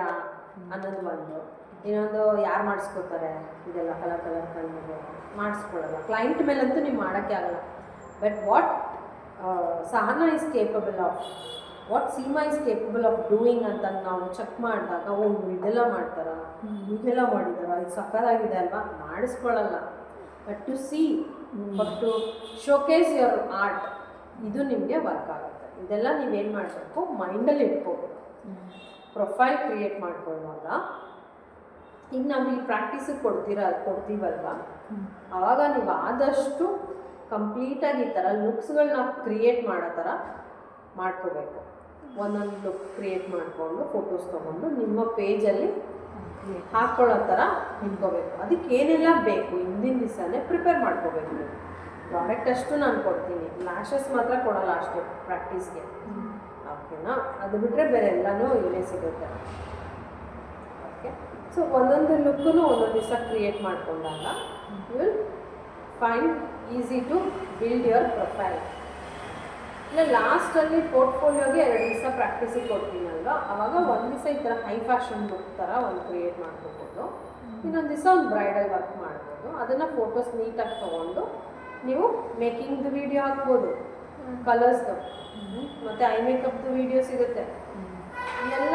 ಅನ್ನೋದು ಒಂದು. ಇನ್ನೊಂದು, ಯಾರು ಮಾಡಿಸ್ಕೋತಾರೆ ಇದೆಲ್ಲ ಕಲರ್ ಕಣ್ಣಿಗೆ ಮಾಡಿಸ್ಕೊಳ್ಳಲ್ಲ. ಕ್ಲೈಂಟ್ ಮೇಲಂತೂ ನೀವು ಮಾಡೋಕ್ಕೆ ಆಗಲ್ಲ. But what Sahana is capable of, what Seema is capable of doing ಅಂತ ನಾವು ಚೆಕ್ ಮಾಡಿದಾಗ, ಓ ಇದೆಲ್ಲ ಮಾಡ್ತಾರಾ, ಇದೆಲ್ಲ ಮಾಡಿದಾರ, ಇದು ಸಕ್ಕತ್ತಾಗಿದೆ ಅಲ್ವಾ, ಮಾಡಿಸ್ಕೊಳ್ಳಲ್ಲ. But to see, but to showcase your art, ಇದು ನಿಮಗೆ ವರ್ಕ್ ಆಗುತ್ತೆ. ಇದೆಲ್ಲ ನೀವೇನು ಮಾಡಬೇಕು, ಮೈಂಡಲ್ಲಿ ಇಟ್ಕೋಬೇಕು. ಪ್ರೊಫೈಲ್ ಕ್ರಿಯೇಟ್ ಮಾಡ್ಕೊಳ್ಳುವಾಗ ಈಗ ನಾವು ಈ ಪ್ರಾಕ್ಟೀಸಿಗೆ ಕೊಡ್ತೀವಲ್ವ, ಆವಾಗ ನೀವು ಆದಷ್ಟು ಕಂಪ್ಲೀಟಾಗಿ ಈ ಥರ ಲುಕ್ಸ್ಗಳನ್ನ ಕ್ರಿಯೇಟ್ ಮಾಡೋ ಥರ ಮಾಡ್ಕೋಬೇಕು. ಒಂದೊಂದು ಲುಕ್ ಕ್ರಿಯೇಟ್ ಮಾಡಿಕೊಂಡು ಫೋಟೋಸ್ ತೊಗೊಂಡು ನಿಮ್ಮ ಪೇಜಲ್ಲಿ ಹಾಕ್ಕೊಳ್ಳೋ ಥರ ನಿಂತ್ಕೋಬೇಕು. ಅದಕ್ಕೆ ಏನೆಲ್ಲ ಬೇಕು ಹಿಂದಿನ ದಿವಸನೇ ಪ್ರಿಪೇರ್ ಮಾಡ್ಕೋಬೇಕು. ನೀವು ಪ್ರಾಡಕ್ಟ್ ಅಷ್ಟು ನಾನು ಕೊಡ್ತೀನಿ, ಲ್ಯಾಶಸ್ ಮಾತ್ರ ಕೊಡಲ್ಲ ಅಷ್ಟೇ ಪ್ರಾಕ್ಟೀಸ್ಗೆ. ಓಕೆನಾ? ಅದು ಬಿಟ್ಟರೆ ಬೇರೆ ಎಲ್ಲನೂ ಇಲ್ಲೇ ಸಿಗುತ್ತೆ. ಓಕೆ, ಸೊ ಒಂದೊಂದು ಲುಕ್ಕೂ ಒಂದೊಂದು ದಿವಸ ಕ್ರಿಯೇಟ್ ಮಾಡಿಕೊಂಡಾಗ you will find easy to build your profile. ಇಲ್ಲ ಲಾಸ್ಟಲ್ಲಿ ಪೋರ್ಟ್ಫೋಲಿಯೋಗೆ 2 ದಿವಸ ಪ್ರಾಕ್ಟೀಸಿಗೆ ಕೊಡ್ತೀನಲ್ವ, ಆವಾಗ ಒಂದು ದಿವಸ ಈ ಥರ ಹೈ ಫ್ಯಾಷನ್ ಲುಕ್ ಥರ ಒಂದು ಕ್ರಿಯೇಟ್ ಮಾಡ್ಕೋಬೋದು, ಇನ್ನೊಂದು ದಿವಸ ಒಂದು ಬ್ರೈಡಲ್ ವರ್ಕ್ ಮಾಡ್ಬೋದು. ಅದನ್ನು ಫೋಟೋಸ್ ನೀಟಾಗಿ ತೊಗೊಂಡು ನೀವು ಮೇಕಿಂಗ್ದು ವೀಡಿಯೋ ಹಾಕ್ಬೋದು, ಕಲರ್ಸ್ದು, ಮತ್ತು ಐ ಮೇಕಪ್ದು ವೀಡಿಯೋ ಸಿಗುತ್ತೆ. ಎಲ್ಲ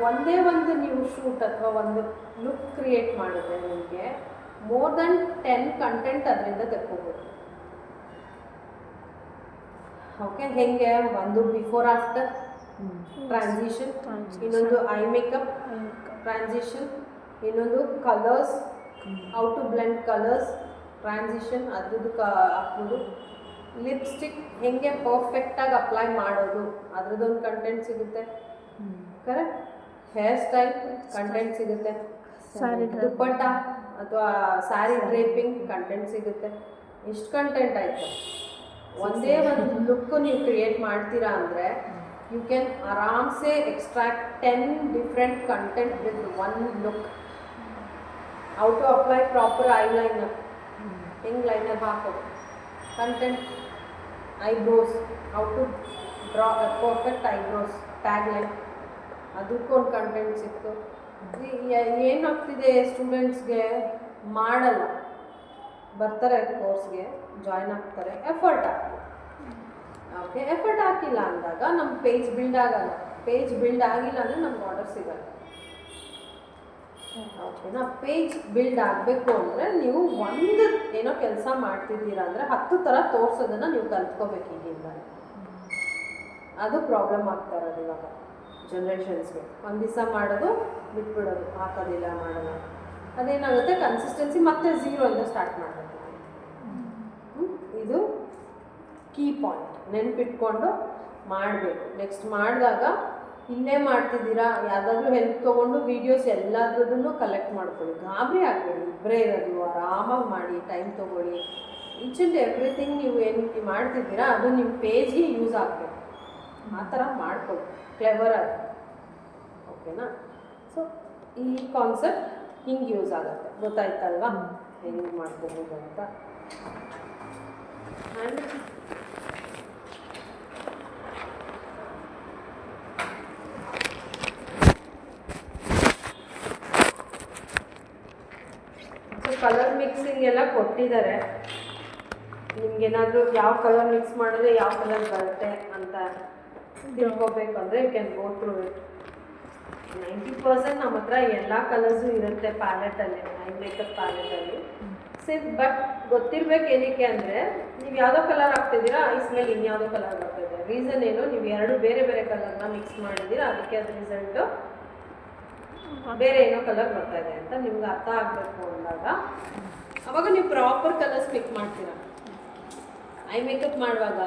ಒಂದೇ ಒಂದು ನೀವು ಶೂಟ್ ಅಥವಾ ಒಂದು ಲುಕ್ ಕ್ರಿಯೇಟ್ ಮಾಡಿದ್ರೆ ನಿಮಗೆ ಮೋರ್ ದೆನ್ 10 ಕಂಟೆಂಟ್ ಅದರಿಂದ ತೆಕ್ಕೋಬೋದು. ಓಕೆ, ಹೇಗೆ? ಒಂದು ಬಿಫೋರ್ ಆಫ್ಟರ್ ಟ್ರಾನ್ಸಿಷನ್, ಇನ್ನೊಂದು ಐ ಮೇಕಪ್ ಟ್ರಾನ್ಸಿಷನ್, ಇನ್ನೊಂದು colours, how to blend colours transition, ಅದ್ರದ್ದು ಹಾಕ್ಬೋದು. ಲಿಪ್ಸ್ಟಿಕ್ ಹೆಂಗೆ ಪರ್ಫೆಕ್ಟಾಗಿ ಅಪ್ಲೈ ಮಾಡೋದು ಅದ್ರದ್ದೊಂದು ಕಂಟೆಂಟ್ ಸಿಗುತ್ತೆ. ಕರೆಕ್ಟ್? ಹೇರ್ ಸ್ಟೈಲ್ ಕಂಟೆಂಟ್ ಸಿಗುತ್ತೆ. ದುಪ್ಪಟ್ಟ ಅಥವಾ ಸ್ಯಾರಿ ಡ್ರೇಪಿಂಗ್ ಕಂಟೆಂಟ್ ಸಿಗುತ್ತೆ. ಇಷ್ಟು ಕಂಟೆಂಟ್ ಆಯಿತು. ಒಂದೇ ಒಂದು ಲುಕ್ ನೀವು ಕ್ರಿಯೇಟ್ ಮಾಡ್ತೀರಾ ಅಂದರೆ ಯು ಕ್ಯಾನ್ ಆರಾಮ್ಸೆ extract 10 different content with one look. How to apply proper eyeliner, ಹೆಂಗೆ ಲೈನರ್ ಹಾಕೋದು, content, eyebrows, how to draw perfect eyebrows, tag line, ಅದಕ್ಕೊಂದು ಕಂಟೆಂಟ್ ಸಿಕ್ತು. ಏನಾಗ್ತಿದೆ, ಸ್ಟೂಡೆಂಟ್ಸ್ಗೆ ಮಾಡಲ್ಲ, ಬರ್ತಾರೆ ಕೋರ್ಸ್ಗೆ ಜಾಯ್ನ್ ಆಗ್ತಾರೆ, ಎಫರ್ಟ್ ಹಾಕ್ತಾರೆ. ಓಕೆ, ಎಫರ್ಟ್ ಹಾಕಿಲ್ಲ ಅಂದಾಗ ನಮ್ಮ ಪೇಜ್ ಬಿಲ್ಡ್ ಆಗಲ್ಲ. ಪೇಜ್ ಬಿಲ್ಡ್ ಆಗಿಲ್ಲ ಅಂದರೆ ನಮ್ಗೆ ಆರ್ಡರ್ ಸಿಗಲ್ಲ. ಓಕೆನಾ? ಪೇಜ್ ಬಿಲ್ಡ್ ಆಗಬೇಕು ಅಂದರೆ ನೀವು ಒಂದು ಏನೋ ಕೆಲಸ ಮಾಡ್ತಿದ್ದೀರಾ ಅಂದರೆ 10 ಥರ ತೋರಿಸೋದನ್ನು ನೀವು ಕಲ್ತ್ಕೋಬೇಕು ಈಗಿಂದ. ಅದು ಪ್ರಾಬ್ಲಮ್ ಆಗ್ತಾ ಇರೋದು ಇವಾಗ ಜನ್ರೇಷನ್ಸ್ಗೆ. ಒಂದು ದಿವಸ ಮಾಡೋದು ಬಿಟ್ಬಿಡೋದು, ಹಾಕೋದಿಲ್ಲ, ಮಾಡೋದು. ಅದೇನಾಗುತ್ತೆ, ಕನ್ಸಿಸ್ಟೆನ್ಸಿ ಮತ್ತೆ 0 ಇಂದ ಸ್ಟಾರ್ಟ್ ಮಾಡಬೇಕು. ಇದು ಕೀ ಪಾಯಿಂಟ್, ನೆನಪಿಟ್ಕೊಂಡು ಮಾಡಬೇಕು. ನೆಕ್ಸ್ಟ್ ಮಾಡಿದಾಗ ಇಲ್ಲೇ ಮಾಡ್ತಿದ್ದೀರಾ, ಯಾವುದಾದ್ರೂ ಹೆಲ್ಪ್ ತೊಗೊಂಡು ವೀಡಿಯೋಸ್ ಎಲ್ಲದ್ರದ್ದನ್ನು ಕಲೆಕ್ಟ್ ಮಾಡ್ಕೊಳ್ಳಿ. ಗಾಬರಿ ಆಗಬೇಡಿ, ಇಬ್ಬರೇ ಇರೋದು, ಆರಾಮಾಗಿ ಮಾಡಿ, ಟೈಮ್ ತೊಗೊಳ್ಳಿ. ಈಚ್ ಆ್ಯಂಡ್ ಎವ್ರಿಥಿಂಗ್ ನೀವು ಏನು ಮಾಡ್ತಿದ್ದೀರಾ ಅದು ನಿಮ್ಮ ಪೇಜ್ಗೆ ಯೂಸ್ ಆಗಬೇಕು. ಆ ಥರ ಮಾಡ್ಕೊಳ್ಳಿ, ಕ್ಲೆವರ್ ಆಗಿ. ಓಕೆನಾ? ಸೊ ಈ ಕಾನ್ಸೆಪ್ಟ್ ಹಿಂಗೆ ಯೂಸ್ ಆಗುತ್ತೆ. ಗೊತ್ತಾಯ್ತಲ್ವಾ ಹೆಂಗೆ ಮಾಡ್ಕೋಬೋದು ಅಂತ. ಆ್ಯಂಡ್ ಸೊ ಕಲರ್ ಮಿಕ್ಸಿಂಗ್ ಎಲ್ಲ ಕೊಟ್ಟಿದ್ದಾರೆ. ನಿಮ್ಗೇನಾದರೂ ಯಾವ ಕಲರ್ ಮಿಕ್ಸ್ ಮಾಡಿದ್ರೆ ಯಾವ ಕಲರ್ ಬರುತ್ತೆ ಅಂತ ತಿಳ್ಕೊಬೇಕಂದ್ರೆ you can go through it. 90% ನಮ್ಮ ಹತ್ರ ಎಲ್ಲ ಕಲರ್ಸು ಇರುತ್ತೆ ಪ್ಯಾಲೆಟಲ್ಲಿ, ಐ ಮೇಕಪ್ ಪ್ಯಾಲೆಟಲ್ಲಿ. ಬಟ್ ಗೊತ್ತಿರ್ಬೇಕು ಏನಕ್ಕೆ ಅಂದರೆ ನೀವು ಯಾವುದೋ ಕಲರ್ ಹಾಕ್ತಿದ್ದೀರಾ ಐಸ್ ಮೇಲೆ ಇನ್ಯಾವುದೋ ಕಲರ್ ಬರ್ತಿದೆ. ರೀಸನ್ ಏನು, ನೀವು ಎರಡು ಬೇರೆ ಬೇರೆ ಕಲರ್ನ ಮಿಕ್ಸ್ ಮಾಡಿದ್ದೀರಾ, ಅದಕ್ಕೆ ಅದು ರಿಸಲ್ಟು ಬೇರೆ ಏನೋ ಕಲರ್ ಬರ್ತಾ ಇದೆ ಅಂತ ನಿಮ್ಗೆ ಅರ್ಥ ಆಗಬೇಕು ಅಂದಾಗ ಅವಾಗ ನೀವು ಪ್ರಾಪರ್ ಕಲರ್ಸ್ ಪಿಕ್ ಮಾಡ್ತೀರಾ. ಐ ಮೇಕಪ್ ಮಾಡುವಾಗ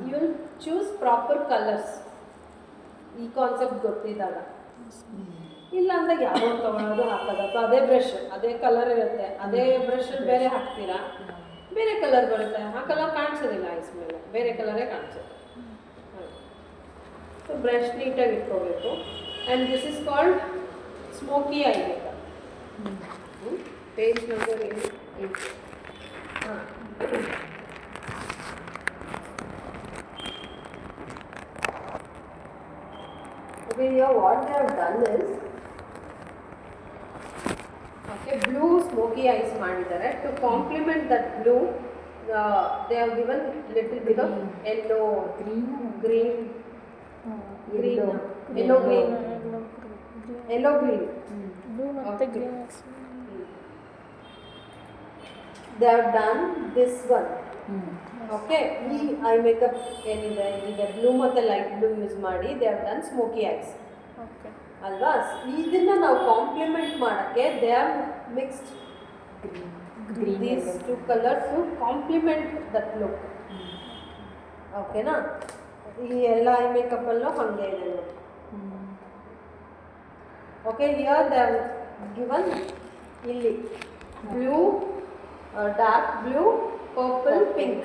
you will choose proper colours. ಈ ಕಾನ್ಸೆಪ್ಟ್ ಗೊತ್ತಿದ್ದಾಗ, ಇಲ್ಲ ಅಂದಾಗ ಯಾರೋ ತೊಗೊಳೋದು ಹಾಕೋದು, ಅಥವಾ ಅದೇ ಬ್ರಷ್ ಅದೇ ಕಲರ್ ಇರುತ್ತೆ, ಅದೇ ಬ್ರಷಲ್ಲಿ ಬೇರೆ ಹಾಕ್ತೀರಾ, ಬೇರೆ ಕಲರ್ ಬರುತ್ತೆ, ಆ ಕಲರ್ ಕಾಣಿಸೋದಿಲ್ಲ ಐಸ್ ಮೇಲೆ, ಬೇರೆ ಕಲರೇ ಕಾಣಿಸುತ್ತೆ. ಸೊ ಬ್ರಷ್ ನೀಟಾಗಿ ಇಟ್ಕೋಬೇಕು. And this is called smoky I makeup. Page number 8. ಹಾಂ, okay, here what they have done is, okay, blue smoky eyes ಮಾಡಿದ್ದಾರೆ. To complement that blue, they have given little bit of yellow, green, yellow green. Blue ಮತ್ತು Okay. Green They have done this one. Okay, ಈ ಐ ಮೇಕಪ್ ಏನಿದೆ ಈಗ ಬ್ಲೂ ಮತ್ತು ಲೈಟ್ ಬ್ಲೂ ಯೂಸ್ ಮಾಡಿ they have done smoky eyes okay ಅಲ್ವಾ. ಇದನ್ನ ನಾವು ಕಾಂಪ್ಲಿಮೆಂಟ್ ಮಾಡೋಕ್ಕೆ they have mixed these two colours to complement that look. ಓಕೆನಾ, ಈ ಎಲ್ಲ ಐ ಮೇಕಪ್ಪಲ್ಲೂ ಹಾಗೆ ಇದೆ ನೋಡಿ. Okay, here they have given ಇಲ್ಲಿ blue, dark blue, purple, pink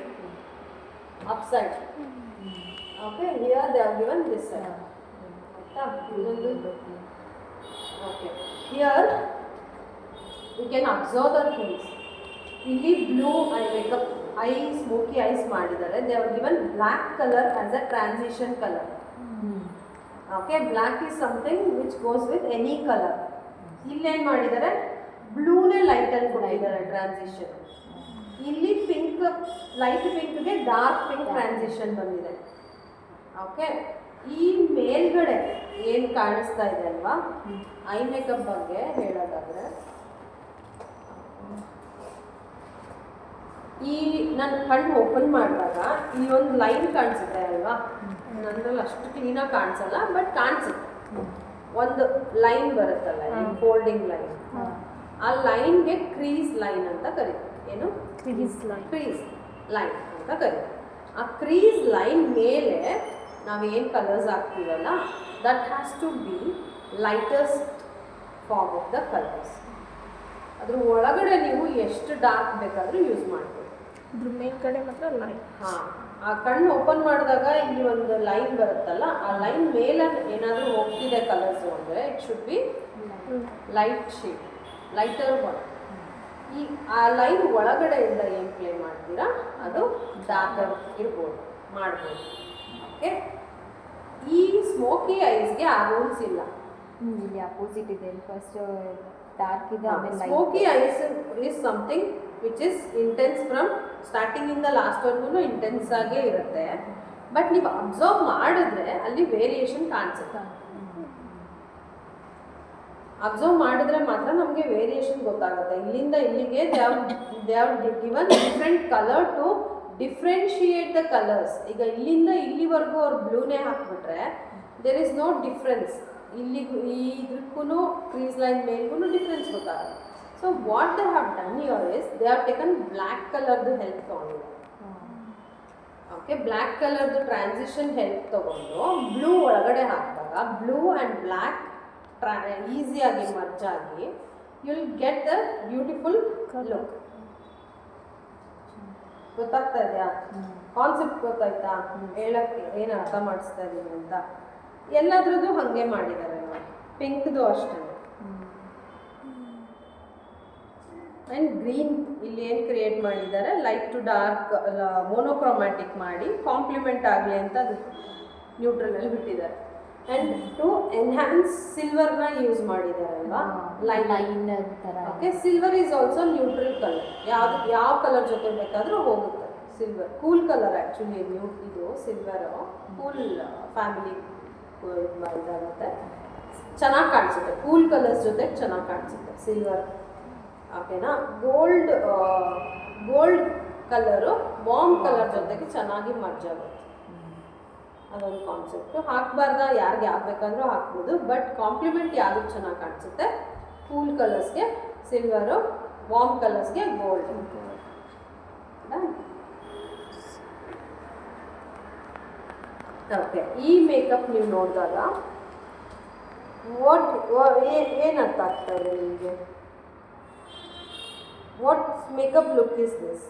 upside. Okay, here they have given this side. Okay, here you can observe the things. ಇಲ್ಲಿ blue eye makeup eye smoky eyes ಮಾಡಿದ್ದಾರೆ. They have given black colour as a transition colour. Okay, black is something which goes with any colour. ಇಲ್ಲೇನು ಮಾಡಿದ್ದಾರೆ, ಬ್ಲೂನೇ ಲೈಟಲ್ಲಿ ಕೊಟ್ಟಿದ್ದಾರೆ ಟ್ರಾನ್ಸಿಷನ್. ಇಲ್ಲಿ ಪಿಂಕ್, ಲೈಟ್ ಪಿಂಕ್ಗೆ ಡಾರ್ಕ್ ಪಿಂಕ್ ಟ್ರಾನ್ಸಿಷನ್ ಬಂದಿದೆ. ಓಕೆ, ಈ ಮೇಲ್ಗಡೆ ಏನು ಕಾಣಿಸ್ತಾ ಇದೆ ಅಲ್ವಾ, ಐ ಮೇಕಪ್ ಬಗ್ಗೆ ಹೇಳೋದಾದ್ರೆ, ಈ ನನ್ನ ಕಣ್ಣು ಓಪನ್ ಮಾಡಿದಾಗ ಈ ಒಂದು ಲೈನ್ ಕಾಣಿಸುತ್ತೆ ಅಲ್ವಾ, ನನ್ನಲ್ಲಿ ಅಷ್ಟು ಕ್ಲೀನಾಗಿ ಕಾಣಿಸಲ್ಲ ಬಟ್ ಕಾಣಿಸುತ್ತೆ. ಒಂದು ಲೈನ್ ಬರುತ್ತಲ್ಲ, ಫೋಲ್ಡಿಂಗ್ ಲೈನ್, ಆ ಲೈನ್ಗೆ ಕ್ರೀಸ್ ಲೈನ್ ಅಂತ ಕರೀತಾರೆ. ಏನು, ಕ್ರೀಸ್ ಲೈನ್ ಅಂತ ಕರೀತಾರೆ. ಆ ಕ್ರೀಸ್ ಲೈನ್ ಮೇಲೆ ನಾವೇನು ಕಲರ್ಸ್ ಹಾಕ್ತೀವಲ್ಲ, that has to be lightest form of the colours. ಅದ್ರ ಒಳಗಡೆ ನೀವು ಎಷ್ಟು ಡಾರ್ಕ್ ಬೇಕಾದರೂ ಯೂಸ್ ಮಾಡ್ಬೋದು. ಇದ್ರ ಮೇಲ್ಗಡೆ ಮಾತ್ರ ಲೈಟ್. ಹಾಂ, ಆ ಕಣ್ಣು ಓಪನ್ ಮಾಡಿದಾಗ ಇಲ್ಲಿ ಒಂದು ಲೈನ್ ಬರುತ್ತಲ್ಲ, ಆ ಲೈನ್ ಮೇಲೆ ಏನಾದರೂ ಹೋಗ್ತಿದೆ ಕಲರ್ಸು ಅಂದರೆ it should be light shade, lighter one. ಈ ಆ ಲೈನ್ ಒಳಗಡೆಯಿಂದ ಏನು ಪ್ಲೇ ಮಾಡ್ತೀರಾ ಅದು ಡಾರ್ಕರ್ ಇರ್ಬೋದು, ಮಾಡ್ಬೋದು. ಓಕೆ, ಈ ಸ್ಮೋಕಿ ಐಸ್ಗೆ ಆ ರೂಲ್ಸ್ ಇಲ್ಲ. ಇಲ್ಲಿ ಅಪೋಸಿಟ್ ಇದೆ. ಫಸ್ಟ್ ಡಾರ್ಕ್ ಇದೆ, ಆಮೇಲೆ smoky eyes is something which is intense from ಸ್ಟಾರ್ಟಿಂಗಿಂದ ಲಾಸ್ಟ್ವರೆಗೂ ಇಂಟೆನ್ಸ್ ಆಗೇ ಇರುತ್ತೆ. ಬಟ್ ನೀವು ಅಬ್ಸರ್ವ್ ಮಾಡಿದ್ರೆ ಅಲ್ಲಿ ವೇರಿಯೇಷನ್ ಕಾಣಿಸುತ್ತೆ. ಅಬ್ಸರ್ವ್ ಮಾಡಿದ್ರೆ ಮಾತ್ರ ನಮಗೆ ವೇರಿಯೇಷನ್ ಗೊತ್ತಾಗುತ್ತೆ. ಇಲ್ಲಿಂದ ಇಲ್ಲಿಗೆ they have given different colour to differentiate the colours. ಈಗ ಇಲ್ಲಿಂದ ಇಲ್ಲಿವರೆಗೂ ಅವ್ರು ಬ್ಲೂನೇ ಹಾಕ್ಬಿಟ್ರೆ ದೇರ್ ಇಸ್ ನೋ ಡಿಫ್ರೆನ್ಸ್. ಇಲ್ಲಿಗೂ ಇದಕ್ಕೂ ಕ್ರೀಸ್ ಲೈನ್ ಮೇಲ್ಗೂ ಡಿಫ್ರೆನ್ಸ್ ಗೊತ್ತಾಗುತ್ತೆ. So what they have done here is they have taken black ಕಲರ್ದು ಹೆಲ್ಪ್ ತೊಗೊಂಡಿದೆ. ಓಕೆ, ಬ್ಲ್ಯಾಕ್ ಕಲರ್ದು ಟ್ರಾನ್ಸಿಷನ್ ಹೆಲ್ಪ್ ತೊಗೊಂಡು ಬ್ಲೂ ಒಳಗಡೆ ಹಾಕಿದಾಗ ಬ್ಲೂ ಆ್ಯಂಡ್ ಬ್ಲ್ಯಾಕ್ ಈಸಿಯಾಗಿ ಮರ್ಜ್ ಆಗಿ you will get the beautiful look. ಗೊತ್ತಾಗ್ತಾ ಇದೆಯಾ? ಕಾನ್ಸೆಪ್ಟ್ ಗೊತ್ತಾಯ್ತಾ? ಹೇಳಕ್ಕೆ ಏನು ಅರ್ಥ ಮಾಡಿಸ್ತಾ ಇದ್ದೀನಿ ಅಂತ. ಎಲ್ಲದ್ರದ್ದು ಹಾಗೆ ಮಾಡಿದ್ದಾರೆ ನೋಡಿ. ಪಿಂಕ್ದು ಅಷ್ಟೇ. ಆ್ಯಂಡ್ ಗ್ರೀನ್ ಇಲ್ಲಿ ಏನು ಕ್ರಿಯೇಟ್ ಮಾಡಿದ್ದಾರೆ, ಲೈಟ್ ಟು ಡಾರ್ಕ್ ಮೋನೋಕ್ರೋಮ್ಯಾಟಿಕ್ ಮಾಡಿ ಕಾಂಪ್ಲಿಮೆಂಟ್ ಆಗಲಿ ಅಂತ ಅದು ನ್ಯೂಟ್ರಲಲ್ಲಿ ಬಿಟ್ಟಿದ್ದಾರೆ. ಆ್ಯಂಡ್ ಟು ಎನ್ಹ್ಯಾನ್ಸ್ ಸಿಲ್ವರ್ನ ಯೂಸ್ ಮಾಡಿದಾರಲ್ವಾ, ಲೈನ್ ಥರ. Okay, silver is also neutral colour. ಯಾವ ಕಲರ್ ಜೊತೆ ಬೇಕಾದರೂ ಹೋಗುತ್ತೆ. Silver cool colour actually. ಇದು ಸಿಲ್ವರು ಕೂಲ್ ಫ್ಯಾಮಿಲಿ ಇದಾಗುತ್ತೆ, ಚೆನ್ನಾಗಿ ಕಾಣಿಸುತ್ತೆ. ಕೂಲ್ ಕಲರ್ಸ್ ಜೊತೆ ಚೆನ್ನಾಗಿ ಕಾಣಿಸುತ್ತೆ ಸಿಲ್ವರ್. ಓಕೆನಾ. ಗೋಲ್ಡ್ ಕಲರು ವಾರ್ಮ್ ಕಲರ್ ಜೊತೆಗೆ ಚೆನ್ನಾಗಿ ಮರ್ಜ್ ಆಗುತ್ತೆ, ಅದೊಂದು ಕಾನ್ಸೆಪ್ಟು. ಹಾಕ್ಬಾರ್ದ, ಯಾರಿಗೆ ಹಾಕ್ಬೇಕಂದ್ರೂ ಹಾಕ್ಬೋದು, ಬಟ್ ಕಾಂಪ್ಲಿಮೆಂಟ್ ಯಾವುದಕ್ಕೆ ಚೆನ್ನಾಗಿ ಕಾಣಿಸುತ್ತೆ, ಕೂಲ್ ಕಲರ್ಸ್ಗೆ ಸಿಲ್ವರು, ವಾರ್ಮ್ ಕಲರ್ಸ್ಗೆ ಗೋಲ್ಡ್. ಓಕೆ, ಈ ಮೇಕಪ್ ನೀವು ನೋಡಿದಾಗ ಏನು ಅರ್ಥ ಆಗ್ತಾ ಇದೆ ನಿಮಗೆ? What makeup look is this?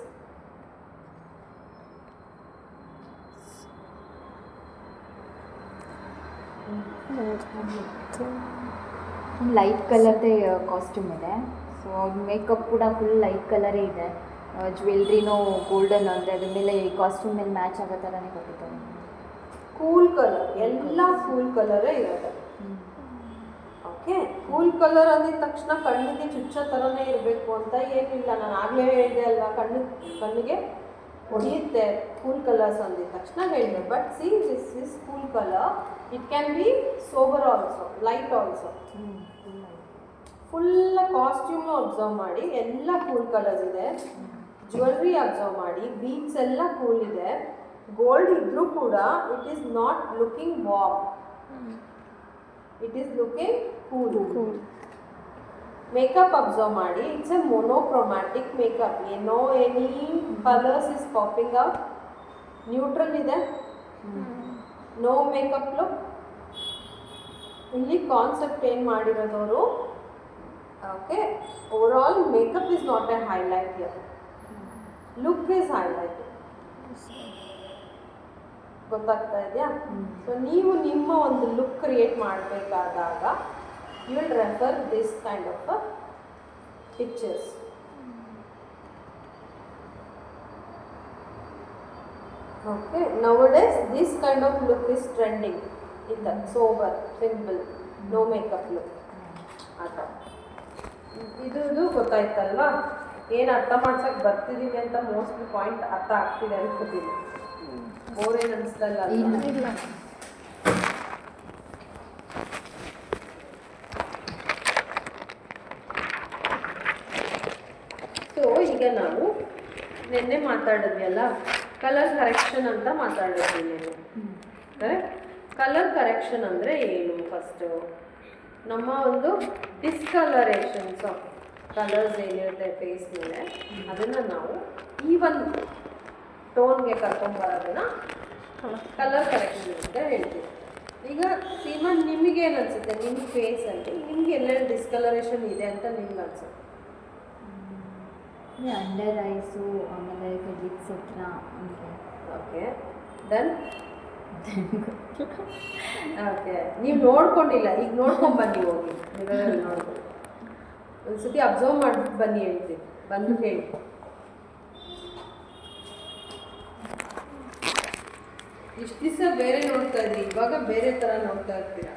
Light ಕಲರ್ದೇ ಕಾಸ್ಟ್ಯೂಮ್ ಇದೆ. ಸೊ ಮೇಕಪ್ ಕೂಡ ಫುಲ್ ಲೈಟ್ ಕಲರೇ ಇದೆ. ಜ್ಯುವೆಲ್ರಿನೂ ಗೋಲ್ಡನ್ ಅಂದರೆ ಅದ್ರ ಮೇಲೆ ಕಾಸ್ಟ್ಯೂಮ್ ಮೇಲೆ ಮ್ಯಾಚ್ ಆಗೋ ಥರನೇ ಕೊಟ್ಟಿದ್ದಾರೆ. ಕೂಲ್ ಕಲರ್, ಎಲ್ಲ ಕೂಲ್ ಕಲರೇ ಇರುತ್ತೆ. ಓಕೆ, ಕೂಲ್ ಕಲರ್ ಅಂದಿದ ತಕ್ಷಣ ಕಣ್ಣಿಗೆ ಚುಚ್ಚೋ ಥರನೇ ಇರಬೇಕು ಅಂತ ಏನಿಲ್ಲ. ನಾನು ಆಗಲೇ ಹೇಳಿದೆ ಅಲ್ವಾ, ಕಣ್ಣಿಗೆ ಹೊಡೆಯುತ್ತೆ ಕೂಲ್ ಕಲರ್ಸ್ ಅಂದಿದ ತಕ್ಷಣ ಹೇಳಿದೆ. But see, this is cool colour. It can be sober also, light also. Full ಕಾಸ್ಟ್ಯೂಮ್ನ ಅಬ್ಸರ್ವ್ ಮಾಡಿ, ಎಲ್ಲ ಕೂಲ್ ಕಲರ್ಸ್ ಇದೆ. ಜ್ಯುವೆಲ್ರಿ ಅಬ್ಸರ್ವ್ ಮಾಡಿ, ಬೀಡ್ಸ್ ಎಲ್ಲ ಕೂಲ್ ಇದೆ. ಗೋಲ್ಡ್ ಇದ್ರೂ ಕೂಡ it is not looking warm, it is looking cool. Makeup observe ಮಾಡಿ, ಇಟ್ಸ್ ಎ ಮೊನೋಕ್ರೊಮ್ಯಾಟಿಕ್ ಮೇಕಪ್. ಏನೋ any colours is popping out. Neutral ಇದೆ, ನೋ ಮೇಕಪ್ ಲುಕ್. ಇಲ್ಲಿ ಕಾನ್ಸೆಪ್ಟ್ ಏನು ಮಾಡಿರೋದವರು, okay, overall makeup is not a highlight here, look is highlight. ಗೊತ್ತಾಗ್ತಾ ಇದೆಯಾ? ಸೊ ನೀವು ನಿಮ್ಮ ಒಂದು ಲುಕ್ ಕ್ರಿಯೇಟ್ ಮಾಡಬೇಕಾದಾಗ you will refer this kind of pictures. Okay, nowadays this kind of look is trending in the sober, simple, no makeup look. ಆತ ಇದು ಗೊತ್ತಾಯ್ತಲ್ವಾ? ಏನು ಅರ್ಥ ಮಾಡ್ಸಕ್ಕೆ ಬರ್ತಿದ್ದೀವಿ ಅಂತ ಮೋಸ್ಟ್ಲಿ ಪಾಯಿಂಟ್ ಅರ್ಥ ಆಗ್ತಿದೆ ಅನ್ಕೋತೀನಿ. ಬೋರೇನು ಅನಿಸ್ತಲ್ಲ? ಇಲ್ಲ. ಸೊ ಈಗ ನಾವು ನಿನ್ನೆ ಮಾತಾಡಿದ್ವಿ ಅಲ್ಲ, ಕಲರ್ ಕರೆಕ್ಷನ್ ಅಂತ ಮಾತಾಡಿದ್ವಿ ನೀವು. ಕರೆಕ್ಟ್? ಕಲರ್ ಕರೆಕ್ಷನ್ ಅಂದರೆ ಏನು? ಫಸ್ಟು ನಮ್ಮ ಒಂದು ಡಿಸ್ಕಲರೇಷನ್ಸ್ ಆಫ್ ಕಲರ್ಸ್ ಏನಿರುತ್ತೆ ಫೇಸ್ ಮೇಲೆ, ಅದನ್ನು ನಾವು ಈವನ್ ಟೋನ್ಗೆ ಕರ್ಕೊಂಬರೋದನ್ನ ಕಲರ್ ಕರೆಕ್ಷನ್ ಅಂತ ಹೇಳ್ತೀವಿ. ಈಗ ಸೀಮಾ, ನಿಮಗೇನು ಅನಿಸುತ್ತೆ? ನಿಮ್ಮ ಫೇಸಲ್ಲಿ ನಿಮ್ಗೆ ಎಲ್ಲೆಲ್ಲಿ ಡಿಸ್ಕಲರೇಷನ್ ಇದೆ ಅಂತ ನಿಮ್ಗೆ ಅನ್ಸುತ್ತೆ? ಅಂಡರ್ ಐಸು, ಆಮೇಲೆ ಲಿಪ್ಸ್ ಹತ್ರ. ಓಕೆ, ದೆನ್ ಓಕೆ, ನೀವು ನೋಡ್ಕೊಂಡಿಲ್ಲ, ಈಗ ನೋಡ್ಕೊಂಬನ್ನಿ, ಹೋಗಿ ಮಿರರಲ್ಲಿ ನೋಡ್ಕೊಂಡು ಒಂದ್ಸತಿ ಅಬ್ಸರ್ವ್ ಮಾಡ್ಬಿಟ್ಟು ಬನ್ನಿ, ಹೇಳ್ತೀನಿ, ಬಂದ್ಬಿಟ್ಟು ಹೇಳಿ. ಇಷ್ಟು ದಿವಸ ಬೇರೆ ನೋಡ್ತಾ ಇದ್ರಿ, ಇವಾಗ ಬೇರೆ ಥರ ನೋಡ್ತಾ ಇರ್ತೀರ.